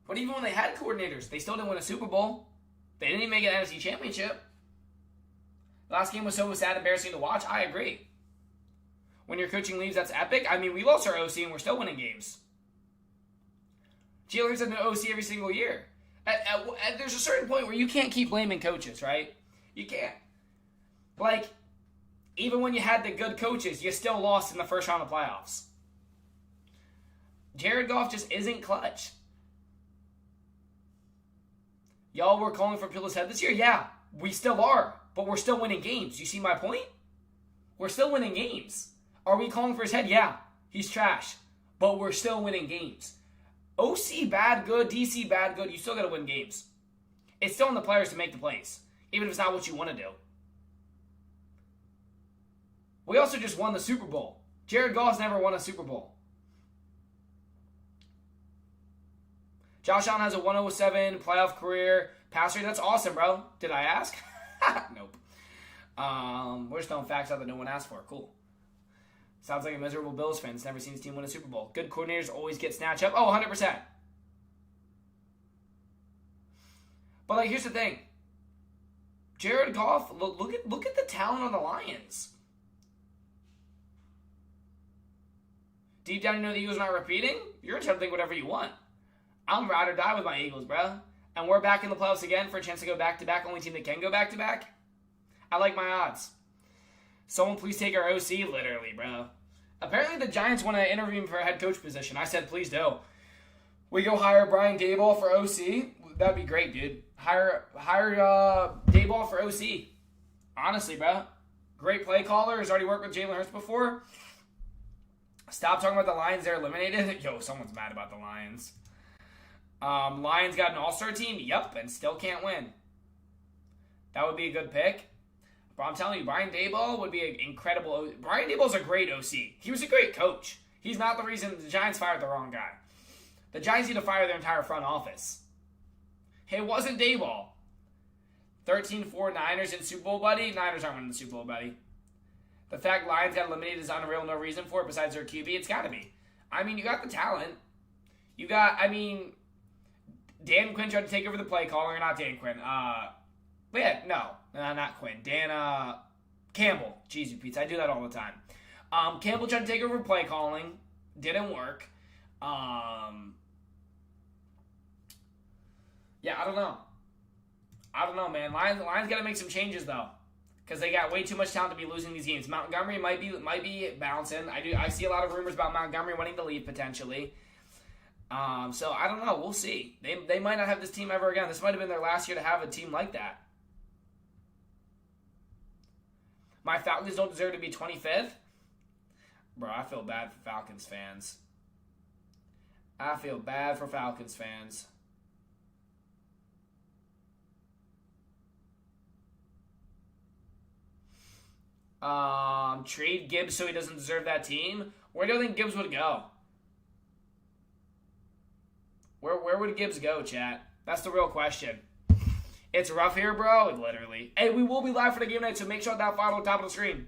But even when they had coordinators, they still didn't win a Super Bowl. They didn't even make an NFC Championship. The last game was so sad and embarrassing to watch. I agree. When your coaching leaves, that's epic. I mean, we lost our OC and we're still winning games. Jalen Hurts had an OC every single year. There's a certain point where you can't keep blaming coaches, right? You can't. Like, even when you had the good coaches, you still lost in the first round of playoffs. Jared Goff just isn't clutch. Y'all were calling for Pilla's head this year? Yeah, we still are. But we're still winning games. You see my point? We're still winning games. Are we calling for his head? Yeah, he's trash. But we're still winning games. OC bad, good. DC bad, good. You still got to win games. It's still on the players to make the plays. Even if it's not what you want to do. We also just won the Super Bowl. Jared Goff's never won a Super Bowl. Josh Allen has a 107 playoff career passer. That's awesome, bro. Did I ask? Nope. We're just throwing facts out that no one asked for. Cool. Sounds like a miserable Bills fan that's never seen his team win a Super Bowl. Good coordinators always get snatched up. Oh, 100%. But, like, here's the thing. Jared Goff, look at the talent on the Lions. Deep down, you know the Eagles are not repeating? You're entitled to think whatever you want. I'm ride or die with my Eagles, bro. And we're back in the playoffs again for a chance to go back-to-back. Only team that can go back-to-back. I like my odds. Someone please take our OC, literally, bro. Apparently the Giants want to interview him for a head coach position. I said, please do. We go hire Brian Daboll for OC. That'd be great, dude. Hire Daboll for OC. Honestly, bro. Great play caller. Has already worked with Jalen Hurts before. Stop talking about the Lions. They're eliminated. Yo, someone's mad about the Lions. Lions got an all-star team. Yep, and still can't win. That would be a good pick. But I'm telling you, Brian Daboll would be an incredible... Brian Daboll's a great OC. He was a great coach. He's not the reason the Giants fired the wrong guy. The Giants need to fire their entire front office. It wasn't Daboll. 13-4 Niners in Super Bowl, buddy. Niners aren't winning the Super Bowl, buddy. The fact Lions got eliminated is unreal. No reason for it besides their QB. It's got to be. I mean, you got the talent. You got, I mean... Dan Quinn tried to take over the play caller. Not Dan Quinn. But yeah, no, not Quinn. Campbell. Jeez, you Pete's. I do that all the time. Campbell tried to take over play calling. Didn't work. Yeah, I don't know. I don't know, man. Lions got to make some changes, though. Because they got way too much talent to be losing these games. Montgomery might be bouncing. I see a lot of rumors about Montgomery wanting to leave potentially. So I don't know. We'll see. They might not have this team ever again. This might have been their last year to have a team like that. My Falcons don't deserve to be 25th? Bro, I feel bad for Falcons fans. I feel bad for Falcons fans. Trade Gibbs so he doesn't deserve that team? Where do you think Gibbs would go? Where would Gibbs go, chat? That's the real question. It's rough here, bro. Literally. Hey, we will be live for the game night, so make sure that follow on top of the screen.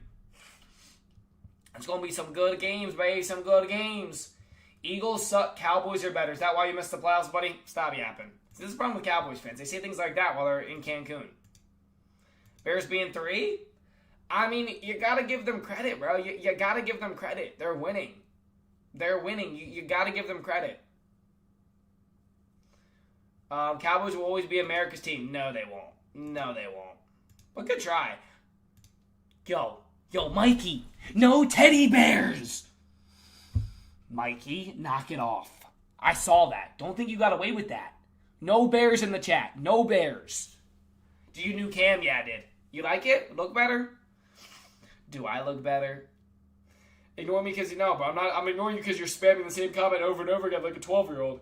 It's going to be some good games, baby. Some good games. Eagles suck. Cowboys are better. Is that why you missed the playoffs, buddy? Stop yapping. See, this is the problem with Cowboys fans. They say things like that while they're in Cancun. Bears being 3? I mean, you got to give them credit, bro. You got to give them credit. They're winning. They're winning. You got to give them credit. Cowboys will always be America's team. No, they won't. No, they won't. But good try. Yo, Mikey. No teddy bears. Mikey, knock it off. I saw that. Don't think you got away with that. No bears in the chat. No bears. Do you new Cam? Yeah, I did. You like it? Look better? Do I look better? Ignore me because you know, but I'm ignoring you because you're spamming the same comment over and over again like a 12-year-old.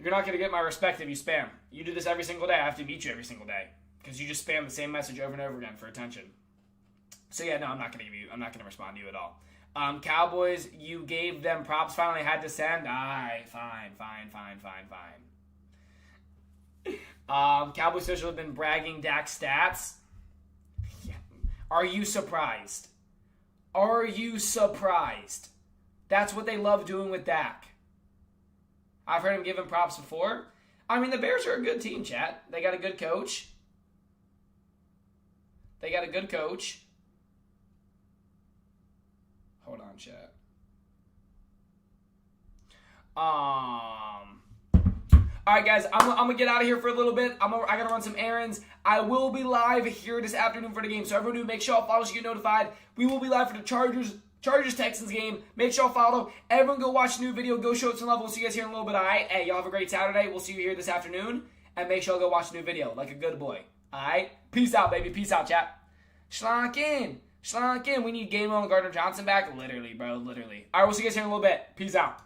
You're not going to get my respect if you spam. You do this every single day. I have to meet you every single day because you just spam the same message over and over again for attention. So yeah, no, I'm not going to respond to you at all. Cowboys, you gave them props. Finally had to send. Aye, fine. Cowboys officials have been bragging Dak stats. Yeah. Are you surprised? Are you surprised? That's what they love doing with Dak. I've heard him give him props before. I mean, the Bears are a good team, chat. They got a good coach. Hold on, chat. All right, guys, I'm going to get out of here for a little bit. I got to run some errands. I will be live here this afternoon for the game, so everyone do make sure y'all follow so you get notified. We will be live for the Chargers-Texans game. Make sure y'all follow. Everyone go watch the new video. Go show it some love. We'll see you guys here in a little bit, all right? Hey, y'all have a great Saturday. We'll see you here this afternoon. And make sure y'all go watch the new video like a good boy, all right? Peace out, baby. Peace out, chat. Schlock in. We need Gainwell and Gardner Johnson back. Literally, bro. Literally. All right, we'll see you guys here in a little bit. Peace out.